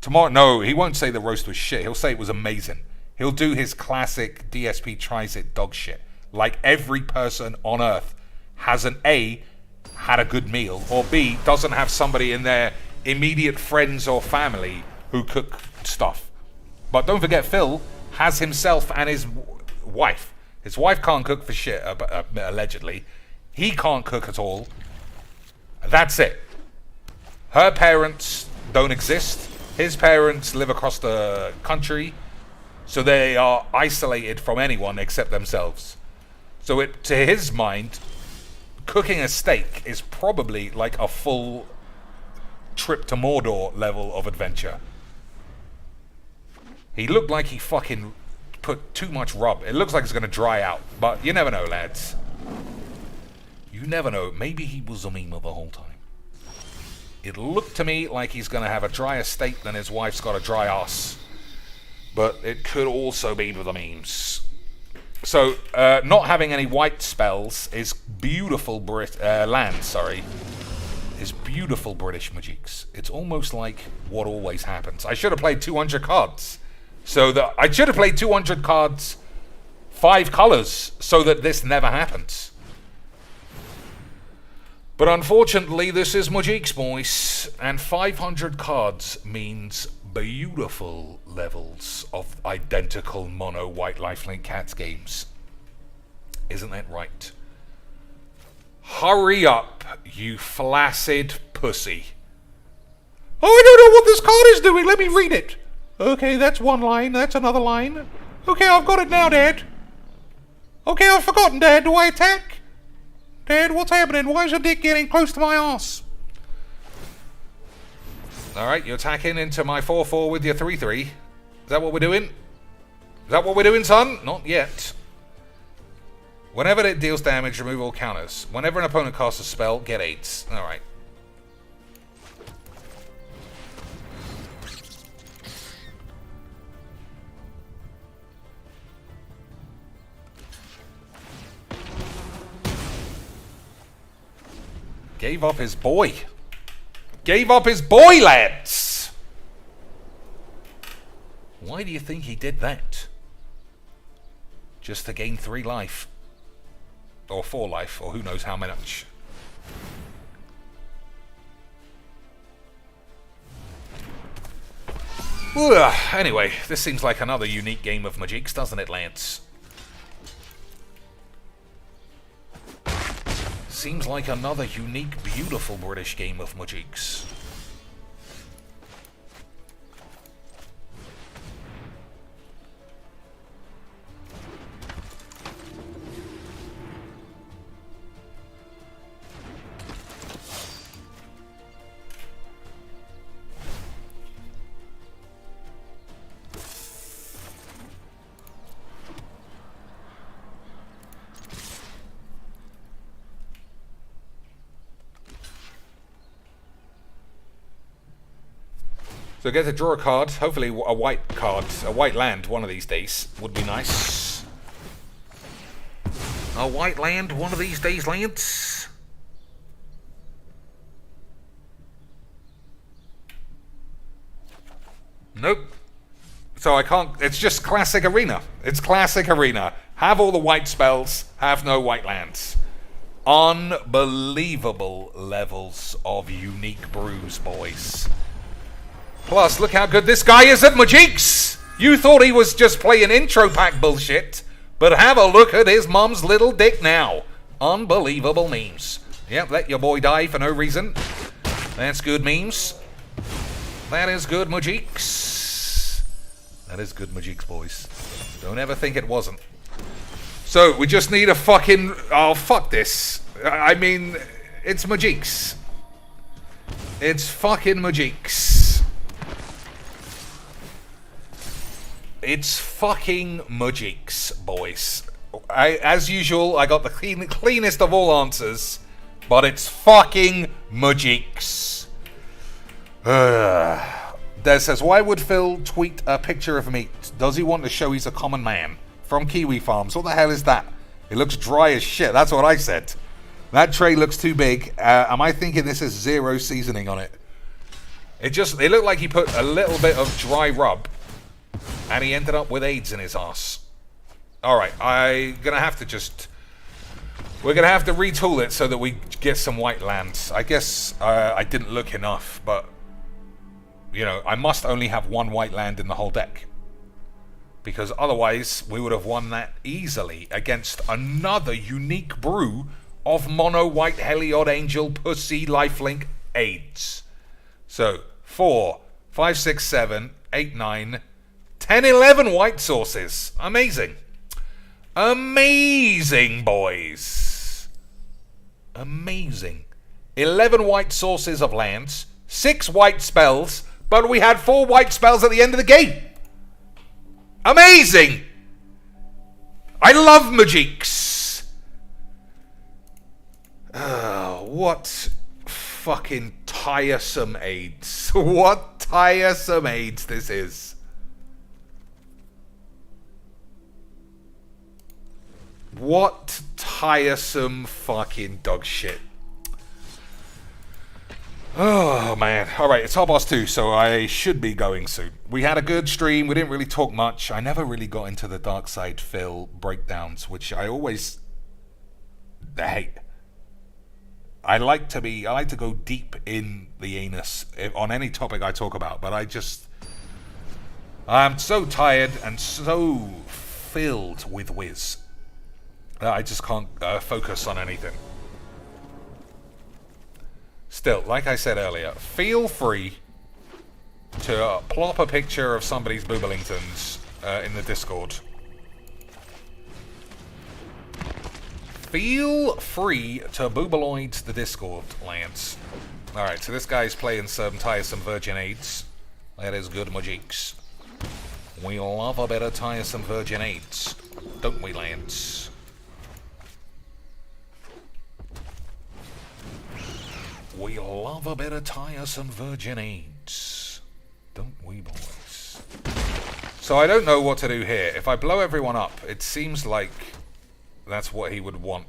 Tomorrow, no, he won't say the roast was shit. He'll say it was amazing. He'll do his classic DSP tries it dog shit. Like every person on Earth has an A, had a good meal, or B, doesn't have somebody in their immediate friends or family who cook stuff. But don't forget, Phil has himself and his wife. His wife can't cook for shit, allegedly. He can't cook at all. That's it. Her parents don't exist. His parents live across the country, so they are isolated from anyone except themselves. So to his mind, cooking a steak is probably like a full trip to Mordor level of adventure. He looked like he fucking put too much rub. It looks like it's going to dry out, but you never know, lads. You never know. Maybe he was a meme the whole time. It looked to me like he's going to have a drier state than his wife's got a dry ass. But it could also be with the memes. So, not having any white spells is beautiful is beautiful British Majiks. It's almost like what always happens. I should have played 200 cards. I should have played 200 cards, 5 colors, so that this never happens. But unfortunately, this is Majiks, boys, and 500 cards means beautiful levels of identical mono white lifelink cats games. Isn't that right? Hurry up, you flaccid pussy. Oh, I don't know what this card is doing. Let me read it. Okay, that's one line. That's another line. Okay, I've got it now, Dad. Okay, I've forgotten, Dad. Do I attack? Dad, what's happening? Why is your dick getting close to my ass? Alright, you're attacking into my 4-4 with your 3-3. Is that what we're doing? Is that what we're doing, son? Not yet. Whenever it deals damage, remove all counters. Whenever an opponent casts a spell, get 8s. Alright. Gave up his boy. Gave up his boy, lads! Why do you think he did that? Just to gain 3 life. Or 4 life, or who knows how much. Ugh, anyway, this seems like another unique game of Magics, doesn't it, Lance? Seems like another unique, beautiful British game of Magics. So get to draw a card, hopefully a white card, a white land one of these days would be nice. A white land one of these days, Lance. Nope. So I can't, it's just classic arena. It's classic arena. Have all the white spells, have no white lands. Unbelievable levels of unique brews, boys. Plus, look how good this guy is at Magics! You thought he was just playing intro pack bullshit, but have a look at his mum's little dick now. Unbelievable memes. Yep, let your boy die for no reason. That's good memes. That is good Magics. That is good Magics, boys. Don't ever think it wasn't. So, we just need a fucking... Oh, fuck this. I mean, it's Magics. It's fucking Magics. It's fucking Magics, boys. As usual, I got the cleanest of all answers, but it's fucking Magics. Des says, why would Phil tweet a picture of meat? Does he want to show he's a common man? From Kiwi Farms. What the hell is that? It looks dry as shit. That's what I said. That tray looks too big. Am I thinking this is 0 seasoning on it? It looked like he put a little bit of dry rub and he ended up with AIDS in his ass. Alright, we're gonna have to retool it so that we get some white lands. I guess I didn't look enough, but you know, I must only have 1 white land in the whole deck. Because otherwise we would have won that easily against another unique brew of mono white Heliod Angel Pussy Lifelink AIDS. So 4, 5, 6, 7, 8, 9, 10, 11 white sources. Amazing. Amazing, boys. Amazing. 11 white sources of lands, 6 white spells, but we had 4 white spells at the end of the game. Amazing. I love Magics. What fucking tiresome AIDS. What tiresome AIDS this is. What tiresome fucking dog shit. Oh man. Alright, it's half 2, so I should be going soon. We had a good stream, we didn't really talk much. I never really got into the Dark Side Phil breakdowns, which I always hate. I like to go deep in the anus on any topic I talk about, but I'm so tired and so filled with whiz that I just can't focus on anything. Still, like I said earlier, feel free to plop a picture of somebody's Boobalingtons in the Discord. Feel free to Boobaloid the Discord, Lance. Alright, so this guy's playing some tiresome Virgin AIDS. That is good, Majix. We love a bit of tiresome Virgin AIDS, don't we, Lance? We love a bit of tiresome Virgin AIDS, don't we, boys? So I don't know what to do here. If I blow everyone up, it seems like that's what he would want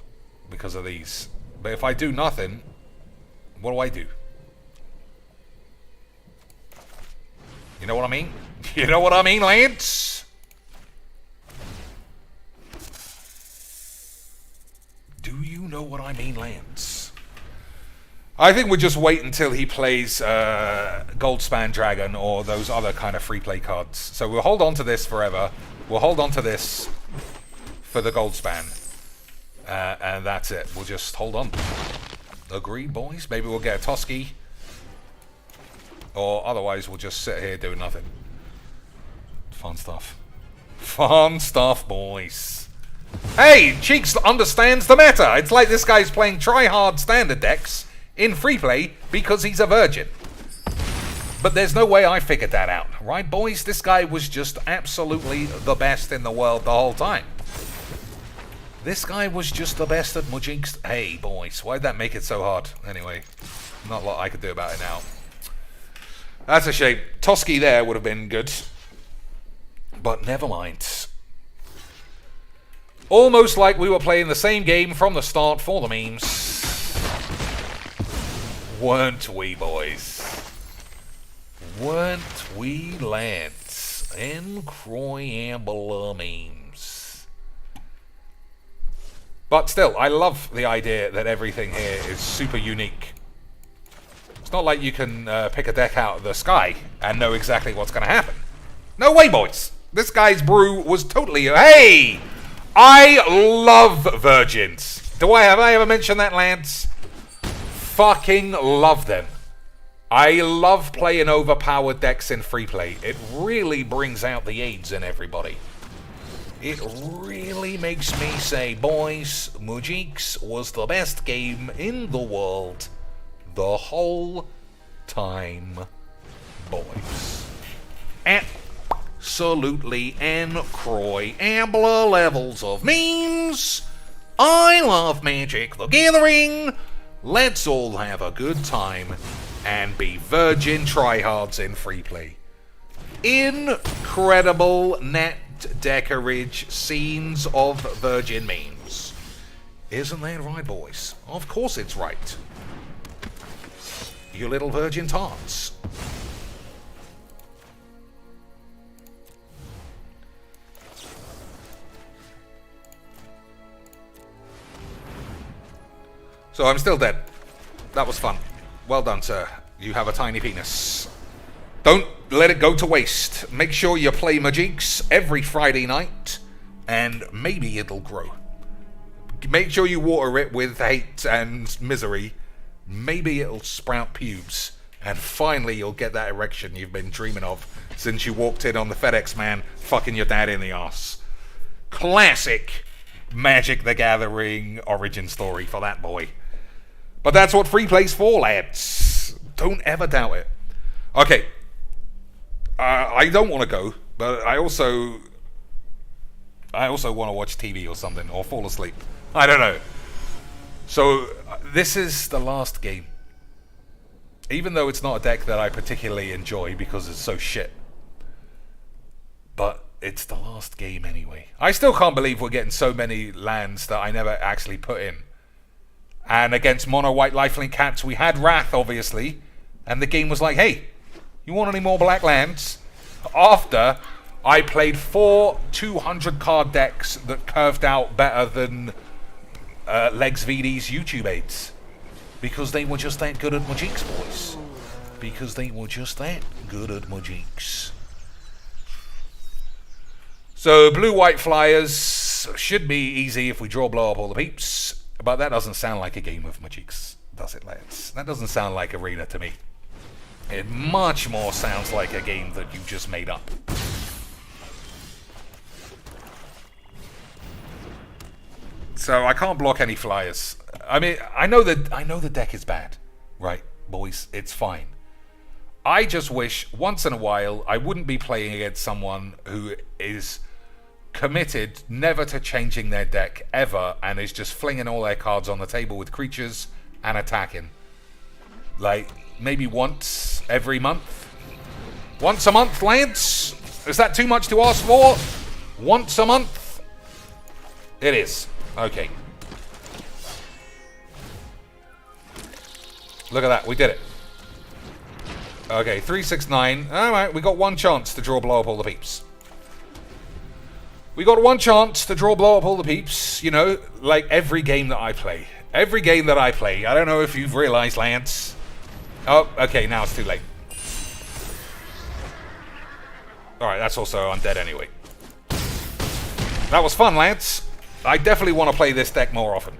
because of these. But if I do nothing, what do I do? You know what I mean? You know what I mean, Lance? Do you know what I mean, Lance? I think we'll just wait until he plays Goldspan Dragon or those other kind of free play cards. So we'll hold on to this forever. We'll hold on to this for the Goldspan. And that's it. We'll just hold on. Agreed, boys? Maybe we'll get a Toski. Or otherwise we'll just sit here doing nothing. Fun stuff. Fun stuff, boys. Hey, Cheeks understands the meta. It's like this guy's playing try-hard standard decks in free play because he's a virgin. But there's no way I figured that out. Right, boys? This guy was just absolutely the best in the world the whole time. This guy was just the best at Mujinx. Hey, boys, why'd that make it so hard? Anyway, not a lot I could do about it now. That's a shame. Toski there would have been good. But never mind. Almost like we were playing the same game from the start for the memes. Weren't we, boys? Weren't we, Lance? Incroyable memes. But still, I love the idea that everything here is super unique. It's not like you can pick a deck out of the sky and know exactly what's going to happen. No way, boys. This guy's brew was totally... Hey! I love virgins. Have I ever mentioned that, Lance? Fucking love them. I love playing overpowered decks in free play. It really brings out the AIDS in everybody. It really makes me say, boys, Mujinx was the best game in the world the whole time, boys. Absolutely incroyable levels of memes. I love Magic the Gathering. Let's all have a good time and be virgin tryhards in free play. Incredible net deckerage scenes of virgin memes. Isn't that right, boys? Of course it's right. You little virgin tarts. So I'm still dead. That was fun. Well done, sir. You have a tiny penis. Don't let it go to waste. Make sure you play Majinx every Friday night, and maybe it'll grow. Make sure you water it with hate and misery. Maybe it'll sprout pubes, and finally you'll get that erection you've been dreaming of since you walked in on the FedEx man fucking your dad in the arse. Classic Magic the Gathering origin story for that boy. But that's what free play's for, lads. Don't ever doubt it. Okay. I don't want to go, but I also want to watch TV or something, or fall asleep. I don't know. So, this is the last game. Even though it's not a deck that I particularly enjoy because it's so shit. But it's the last game anyway. I still can't believe we're getting so many lands that I never actually put in. And against Mono White Lifelink Cats, we had Wrath, obviously. And the game was like, hey, you want any more black lands? After I played 4 200 card decks that curved out better than Legs VD's YouTube aids. Because they were just that good at Majinx, boys. Because they were just that good at Majinx. So blue-white flyers should be easy if we draw blow up all the peeps. But that doesn't sound like a game of Magics, does it, lads? That doesn't sound like Arena to me. It much more sounds like a game that you just made up. So I can't block any flyers. I mean, I know the deck is bad, right, boys? It's fine. I just wish once in a while I wouldn't be playing against someone who is committed never to changing their deck ever and is just flinging all their cards on the table with creatures and attacking. Like, maybe once every month? Once a month, Lance? Is that too much to ask for? Once a month? It is. Okay. Look at that, we did it. Okay, 369. Alright, we got one chance to draw blow up all the peeps. We got one chance to draw blow up all the peeps, you know, like every game that I play. Every game that I play. I don't know if you've realized, Lance. Oh, okay, now it's too late. Alright, that's also undead anyway. That was fun, Lance. I definitely want to play this deck more often.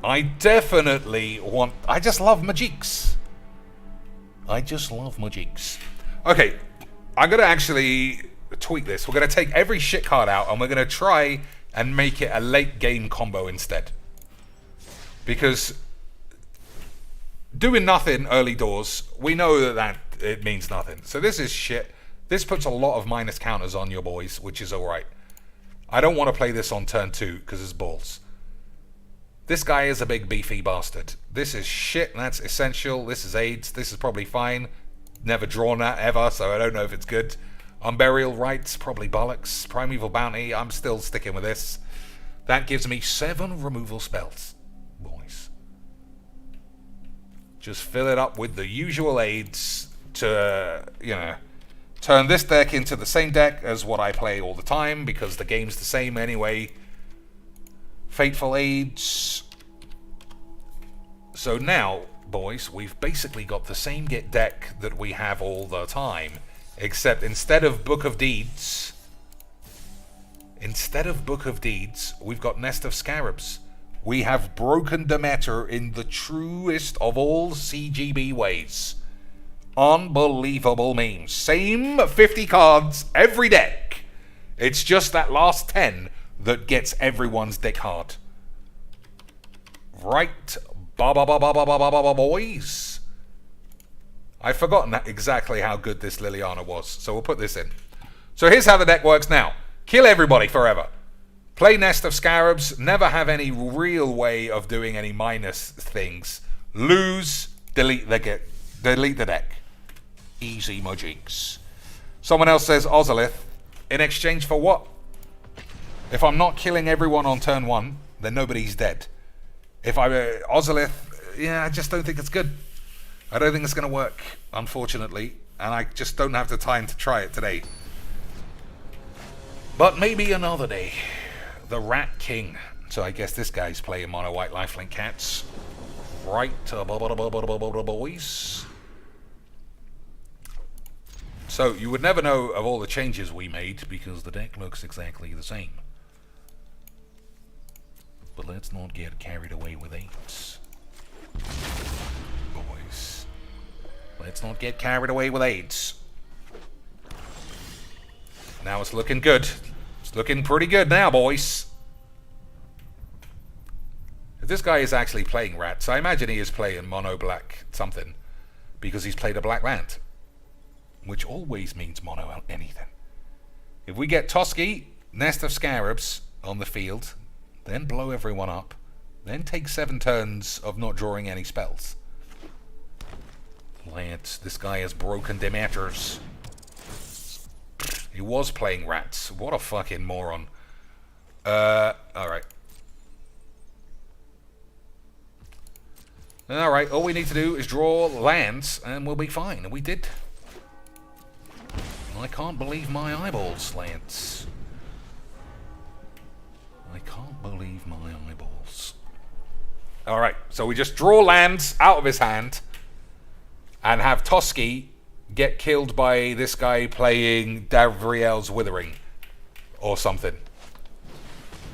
I just love Magics. I just love Magics. Okay, I'm going to actually tweak this. We're going to take every shit card out and we're going to try and make it a late game combo instead. Because doing nothing early doors, we know that it means nothing. So this is shit. This puts a lot of minus counters on your boys, which is alright. I don't want to play this on turn 2 because it's balls. This guy is a big beefy bastard. This is shit, and that's essential. This is AIDS. This is probably fine. Never drawn that ever, so I don't know if it's good. Unburial Rites, probably bollocks. Primeval Bounty, I'm still sticking with this. That gives me 7 removal spells, boys. Just fill it up with the usual aids to, you know, turn this deck into the same deck as what I play all the time, because the game's the same anyway. Fateful Aids. So now, boys, we've basically got the same deck that we have all the time, except instead of Book of Deeds, we've got Nest of Scarabs. We have Broken Demeter in the truest of all CGB ways. Unbelievable memes. Same 50 cards every deck. It's just that last 10 that gets everyone's deck hard. Right, boys. I've forgotten exactly how good this Liliana was, so we'll put this in. So here's how the deck works now. Kill everybody forever. Play Nest of Scarabs. Never have any real way of doing any minus things. Lose, delete the deck. Easy Magics. Someone else says Ozolith. In exchange for what? If I'm not killing everyone on turn 1, then nobody's dead. If I Ozolith, yeah, I just don't think it's good. I don't think it's going to work, unfortunately, and I just don't have the time to try it today. But maybe another day. The Rat King. So I guess this guy's playing mono white lifelink cats. Right, boys. So you would never know of all the changes we made because the deck looks exactly the same. But let's not get carried away with 8s. Boys. Let's not get carried away with 8s. Now it's looking good. It's looking pretty good now, boys. If this guy is actually playing rats, I imagine he is playing mono black something. Because he's played a black land. Which always means mono anything. If we get Toski, Nest of Scarabs on the field, then blow everyone up, then take 7 turns of not drawing any spells. Lance, this guy has Broken Demeters. He was playing rats. What a fucking moron. Alright. Alright, all we need to do is draw lands and we'll be fine. And we did. I can't believe my eyeballs, Lance. I can't believe my eyeballs. Alright, so we just draw lands out of his hand and have Toski get killed by this guy playing Davriel's Withering. or something.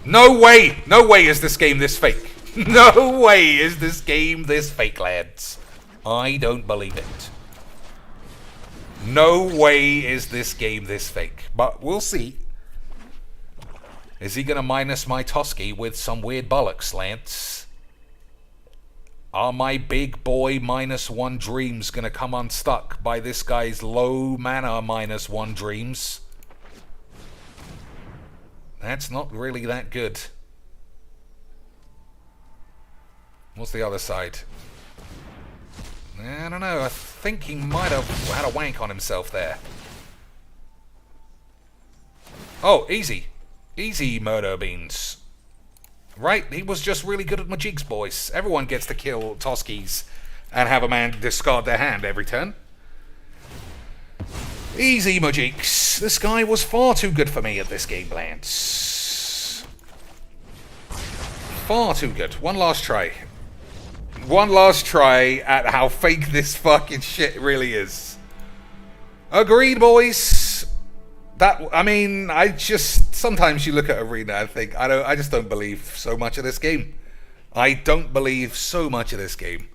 No way! No way is this game this fake. No way is this game this fake, lads. I don't believe it. No way is this game this fake. But we'll see. Is he going to minus my Toski with some weird bollocks, Lance? Are my big boy -1 dreams going to come unstuck by this guy's low mana -1 dreams? That's not really that good. What's the other side? I don't know. I think he might have had a wank on himself there. Oh, easy. Easy, Murder Beans. Right? He was just really good at Magic's boys. Everyone gets to kill Toskis and have a man discard their hand every turn. Easy, Magic's. This guy was far too good for me at this game, Lance. Far too good. One last try. One last try at how fake this fucking shit really is. Agreed, boys. I just sometimes you look at Arena and think I just don't believe so much of this game. I don't believe so much of this game.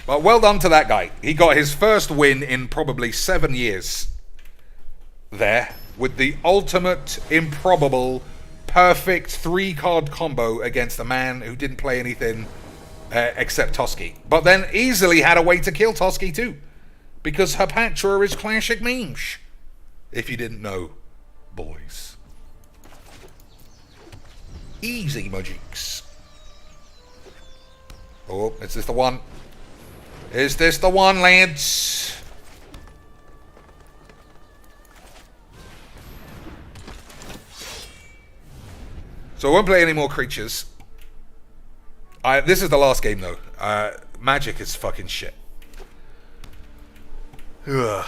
But well done to that guy. He got his first win in probably 7 years. There with the ultimate improbable perfect 3-card combo against a man who didn't play anything except Toski. But then easily had a way to kill Toski too. Because Hapatra is classic memes. If you didn't know, boys. Easy, Magics. Oh, is this the one? Is this the one, lads? So I won't play any more creatures. This is the last game, though. Magic is fucking shit. Ugh.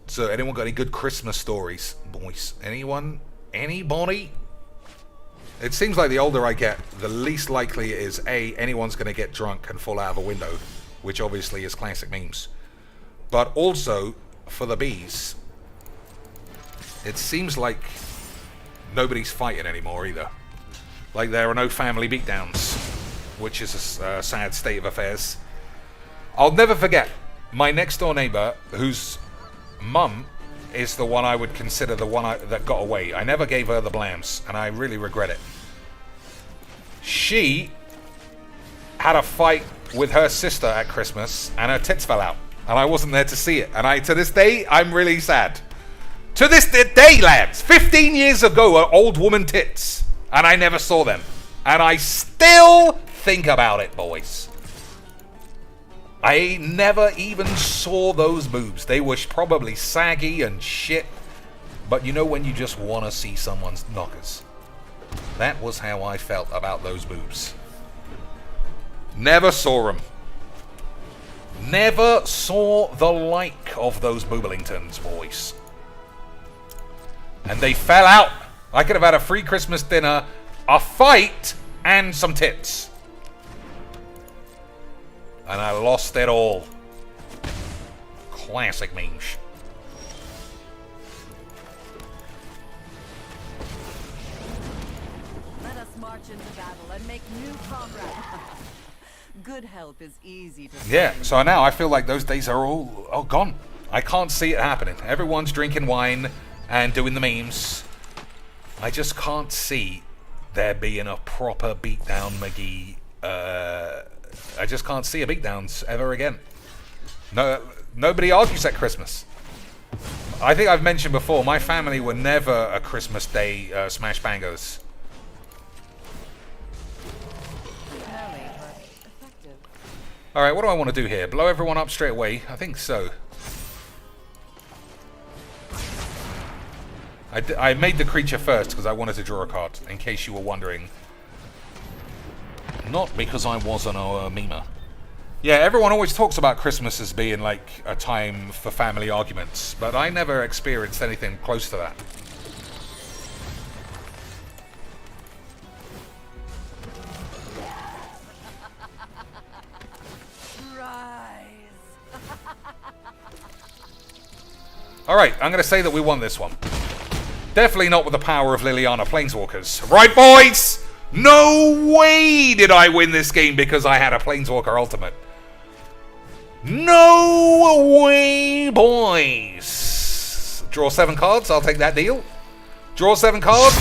So, anyone got any good Christmas stories, boys? Anyone? Anybody? It seems like the older I get, the least likely it is, A, anyone's going to get drunk and fall out of a window, which obviously is classic memes. But also, for the bees, it seems like nobody's fighting anymore either. Like there are no family beatdowns, which is a sad state of affairs. I'll never forget my next door neighbor, whose mum is the one I would consider the one that got away. I never gave her the blams, and I really regret it. She had a fight with her sister at Christmas, and her tits fell out, and I wasn't there to see it. And to this day, I'm really sad. To this day, lads, 15 years ago, are old woman tits. And I never saw them. And I still think about it, boys. I never even saw those boobs. They were probably saggy and shit. But you know when you just want to see someone's knockers? That was how I felt about those boobs. Never saw them. Never saw the like of those Booblingtons, boys. And they fell out. I could have had a free Christmas dinner, a fight, and some tits. And I lost it all. Classic memes. Let us march into battle and make new comrades. Good help is easy to Yeah, find. so now I feel like those days are all gone. I can't see it happening. Everyone's drinking wine and doing the memes. I just can't see there being a proper beatdown McGee. I just can't see a beatdowns ever again. No, nobody argues at Christmas. I think I've mentioned before, my family were never a Christmas Day smash bangers. Smelly, but effective. Alright, what do I want to do here? Blow everyone up straight away? I think so. I made the creature first because I wanted to draw a card, in case you were wondering. Not because I wasn't a memer. Yeah, everyone always talks about Christmas as being like a time for family arguments, but I never experienced anything close to that. Rise. Alright, I'm going to say that we won this one. Definitely not with the power of Liliana Planeswalkers. Right, boys? No way did I win this game because I had a Planeswalker ultimate. No way, boys. Draw 7 cards. I'll take that deal. Draw 7 cards.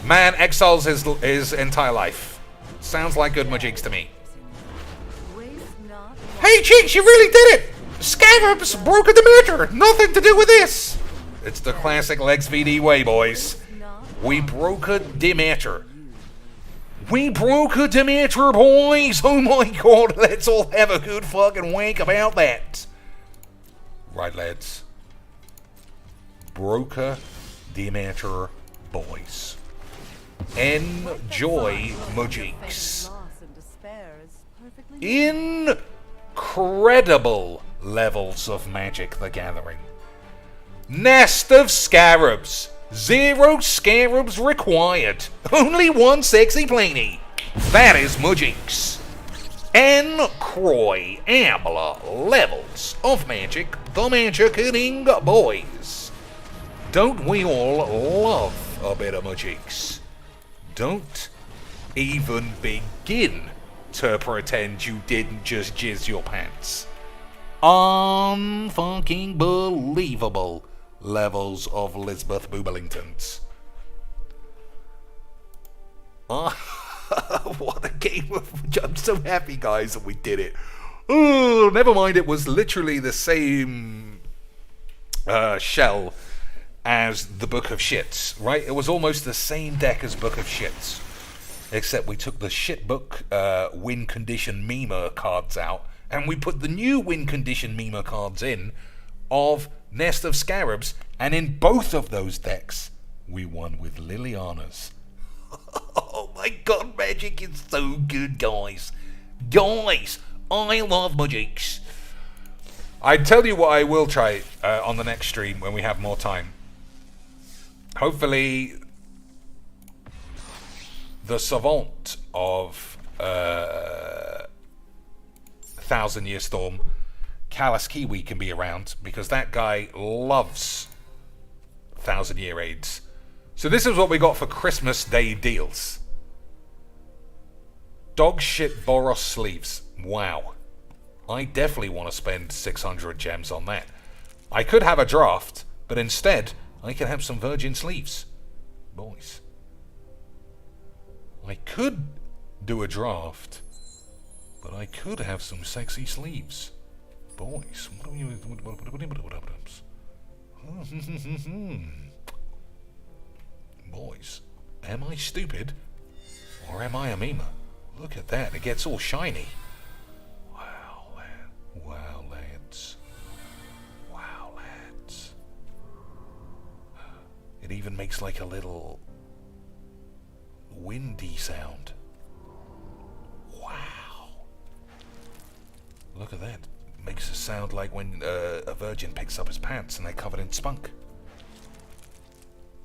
Man exiles his entire life. Sounds like good Majigs to me. Hey, Cheeks, you really did it! Scarabs broke a Demeter. Nothing to do with this. It's the classic Lex VD way, boys. We broke a Demeter. We broke a Demeter, boys! Oh my god, let's all have a good fucking wank about that. Right, lads. Broke a Demeter, boys. Enjoy Majigs. Incredible levels of Magic the Gathering. Nest of Scarabs. 0 Scarabs required. Only 1 sexy planie. That is Majigs. Incredible levels of Magic the Magic-ing, boys. Don't we all love a bit of Majigs? Don't even begin to pretend you didn't just jizz your pants. Unfucking believable levels of Lisbeth Booblingtons. What a game of... I'm so happy, guys, that we did it. Oh, never mind, it was literally the same shell as the Book of Shits, right? It was almost the same deck as Book of Shits. Except we took the shit book win condition Mima cards out, and we put the new win condition Mima cards in of Nest of Scarabs, and in both of those decks, we won with Liliana's. Oh my god, Magic is so good, guys. Guys, I love Magics. I tell you what I will try on the next stream when we have more time. Hopefully, the savant of 1000 Year Storm, Callus Kiwi, can be around, because that guy loves 1000 Year Raids. So this is what we got for Christmas Day deals. Dog shit Boros sleeves. Wow. I definitely want to spend 600 gems on that. I could have a draft, but instead I can have some virgin sleeves. Boys. I could do a draft, but I could have some sexy sleeves. Boys, what happens? Boys, am I stupid? Or am I a Mima? Look at that, it gets all shiny. Wow, wow, lads. Wow, lads. It even makes like a little windy sound. Wow. Look at that. Makes a sound like when a virgin picks up his pants and they're covered in spunk.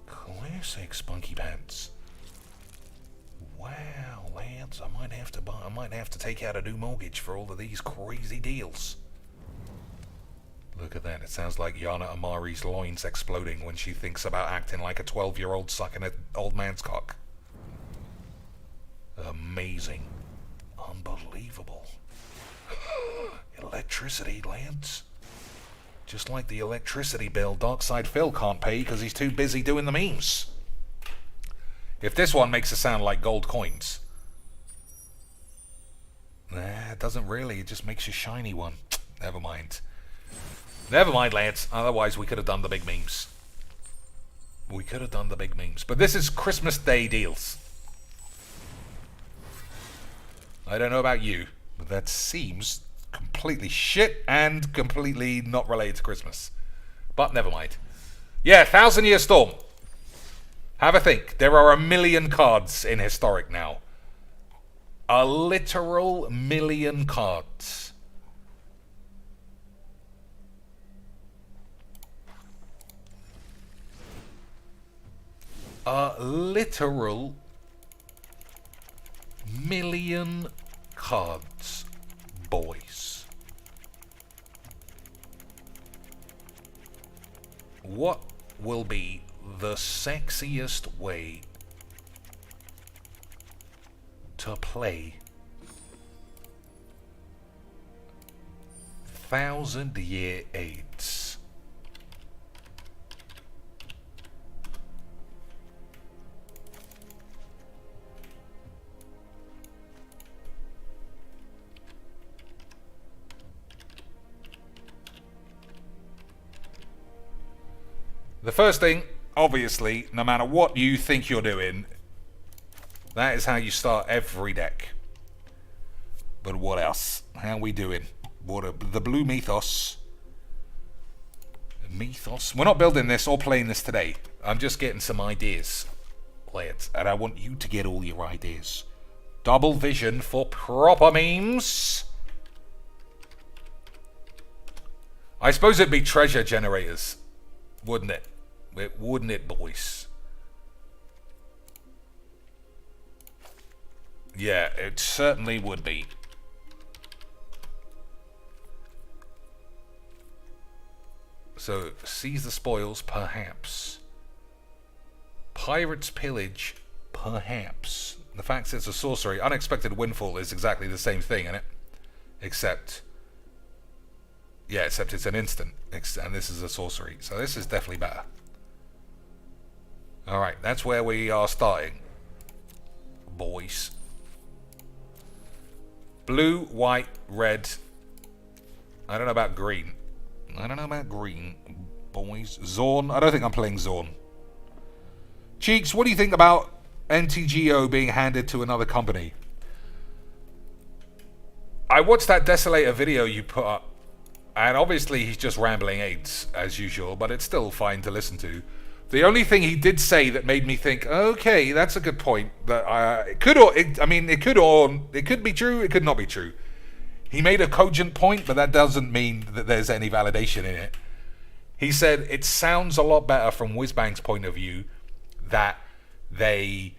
Classic spunky pants. Wow, lads, I might have to take out a new mortgage for all of these crazy deals. Look at that, it sounds like Yana Amari's loins exploding when she thinks about acting like a 12-year-old sucking an old man's cock. Amazing. Unbelievable. Electricity, lads. Just like the electricity bill Darkside Phil can't pay because he's too busy doing the memes. If this one makes it sound like gold coins. Nah, it doesn't really. It just makes a shiny one. Never mind. Never mind, lads. Otherwise, we could have done the big memes. We could have done the big memes. But this is Christmas Day deals. I don't know about you, but that seems completely shit and completely not related to Christmas. But never mind. Yeah, 1000 Year Storm. Have a think. There are 1 million cards in Historic now. A literal 1 million cards. A literal 1 million cards, boys. What will be the sexiest way to play 1000-Year AIDS. The first thing, obviously, no matter what you think you're doing, that is how you start every deck. But what else? How we doing? The blue mythos. Mythos? We're not building this or playing this today. I'm just getting some ideas. Play it. And I want you to get all your ideas. Double vision for proper memes. I suppose it'd be treasure generators. Wouldn't it? Wouldn't it, boys? Yeah, it certainly would be. So, seize the spoils, perhaps. Pirates pillage, perhaps. The fact it's a sorcery, unexpected windfall is exactly the same thing, isn't it? Except it's an instant, and this is a sorcery. So this is definitely better. Alright, that's where we are starting, boys. Blue, white, red. I don't know about green. Boys. Zorn. I don't think I'm playing Zorn. Cheeks, what do you think about NTGO being handed to another company? I watched that Desolator video you put up, and obviously he's just rambling AIDS, as usual, but it's still fine to listen to. The only thing he did say that made me think, okay, that's a good point. That it could be true, it could not be true. He made a cogent point, but that doesn't mean that there's any validation in it. He said it sounds a lot better from Whizbang's point of view that they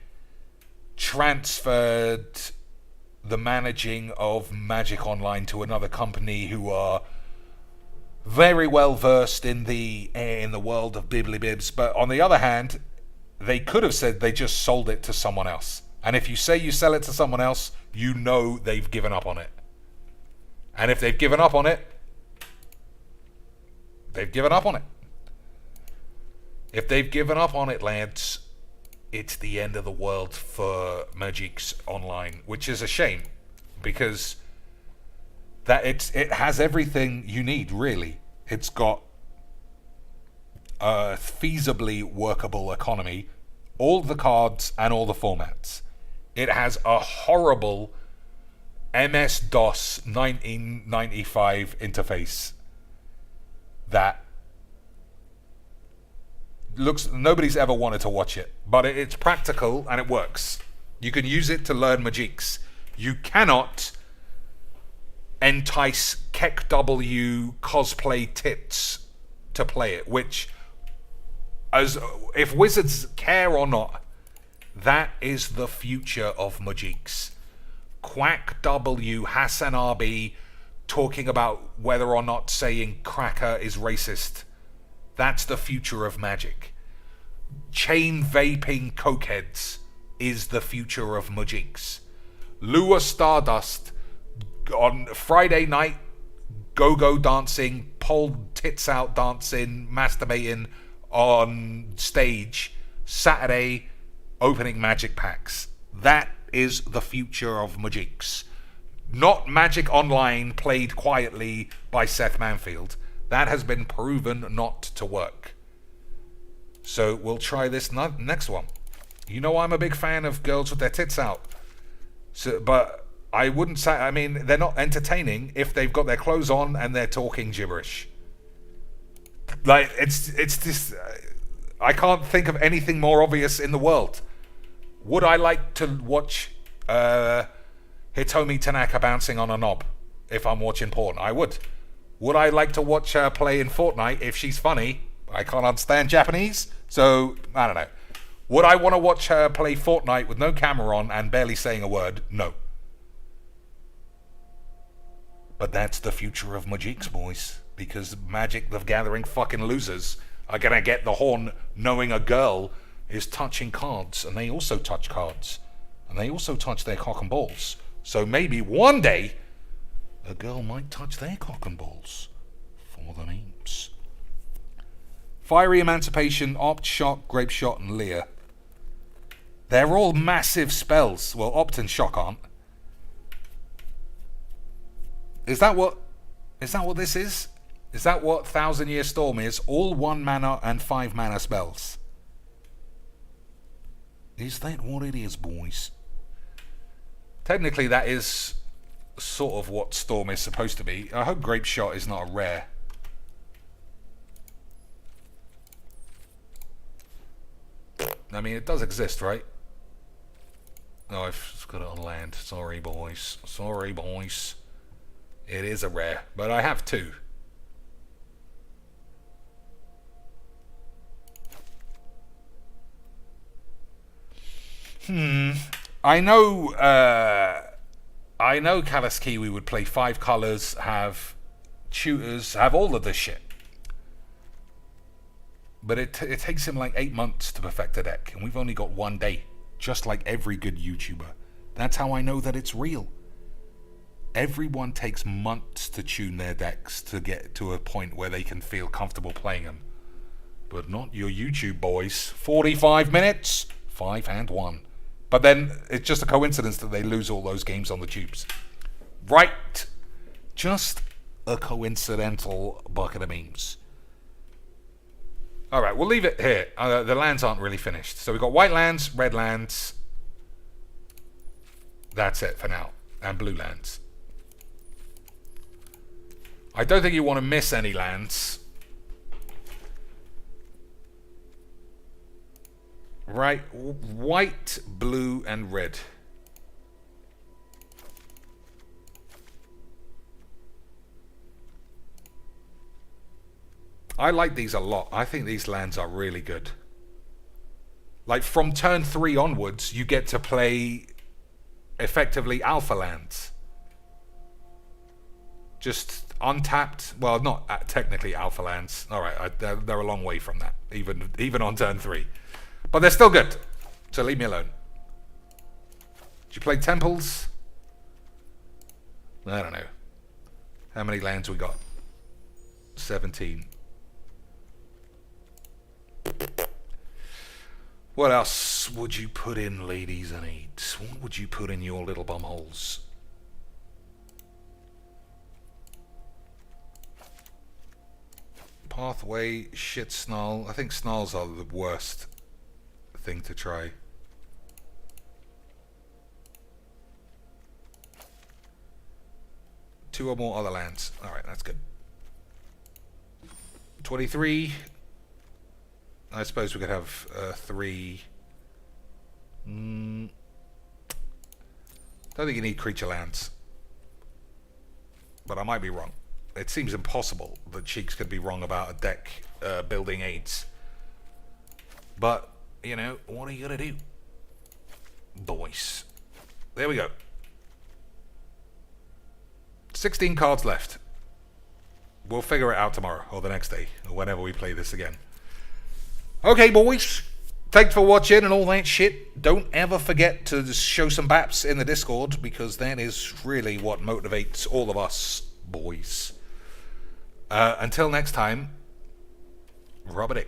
transferred the managing of Magic Online to another company who are very well versed in the world of bibbly bibs, but on the other hand, they could have said they just sold it to someone else. And if you say you sell it to someone else, you know they've given up on it. And if they've given up on it, they've given up on it. If they've given up on it, lads, it's the end of the world for Magic's Online, which is a shame, because that it has everything you need, really. It's got a feasibly workable economy, all the cards and all the formats. It has a horrible MS-DOS 1995 interface that nobody's ever wanted to watch it, but it's practical and it works. You can use it to learn Magics. You cannot entice KEKW cosplay tits to play it, which, as if Wizards care or not, that is the future of Magics. Quack W, Hassan RB talking about whether or not saying cracker is racist. That's the future of Magic. Chain vaping cokeheads is the future of Magics. Lure Stardust on Friday night, go-go dancing, pole tits out dancing, masturbating on stage. Saturday, opening Magic packs. That is the future of Magics. Not Magic Online played quietly by Seth Manfield. That has been proven not to work. So we'll try this next one. You know I'm a big fan of girls with their tits out. So, but I wouldn't say, I mean, they're not entertaining if they've got their clothes on and they're talking gibberish. Like, it's this, I can't think of anything more obvious in the world. Would I like to watch Hitomi Tanaka bouncing on a knob if I'm watching porn? I would. Would I like to watch her play in Fortnite if she's funny? I can't understand Japanese, so I don't know. Would I want to watch her play Fortnite with no camera on and barely saying a word? No. But that's the future of Magics, boys. Because Magic the Gathering fucking losers are gonna get the horn knowing a girl is touching cards, and they also touch cards, and they also touch their cock and balls. So maybe one day a girl might touch their cock and balls for the memes. Fiery Emancipation, Opt, Shock, Grape Shot, and Leer. They're all massive spells. Well, Opt and Shock aren't. Is that what this is? Is that what Thousand Year Storm is? All 1 mana and 5 mana spells. Is that what it is, boys? Technically, that is sort of what Storm is supposed to be. I hope Grape Shot is not a rare. I mean, it does exist, right? Oh, I've got it on land. Sorry, boys. Sorry, boys. It is a rare, but I have 2. I know Kalaskiwi would play 5 colors, have tutors, have all of this shit. But it takes him like 8 months to perfect a deck, and we've only got 1 day, just like every good YouTuber. That's how I know that it's real. Everyone takes months to tune their decks to get to a point where they can feel comfortable playing them. But not your YouTube boys. 45 minutes, 5 and 1. But then it's just a coincidence that they lose all those games on the tubes. Right. Just a coincidental bucket of memes. Alright, we'll leave it here. The lands aren't really finished. So we've got white lands, red lands. That's it for now. And blue lands. I don't think you want to miss any lands. Right, white, blue, and red. I like these a lot. I think these lands are really good. Like, from turn 3 onwards, you get to play effectively alpha lands. Just untapped. Well, not technically alpha lands. Alright, they're a long way from that, even on turn 3. But they're still good, so leave me alone. Did you play temples? I don't know. How many lands we got? 17. What else would you put in, ladies and aides? What would you put in your little bum holes? Pathway, shit, snarl. I think snarls are the worst thing to try. Two or more other lands. Alright, that's good. 23. I suppose we could have 3. Don't think you need creature lands. But I might be wrong. It seems impossible that Cheeks could be wrong about a deck building aids. But, you know, what are you going to do? Boys. There we go. 16 cards left. We'll figure it out tomorrow or the next day or whenever we play this again. Okay, boys. Thanks for watching and all that shit. Don't ever forget to show some baps in the Discord, because that is really what motivates all of us, boys. Until next time, rub a dick.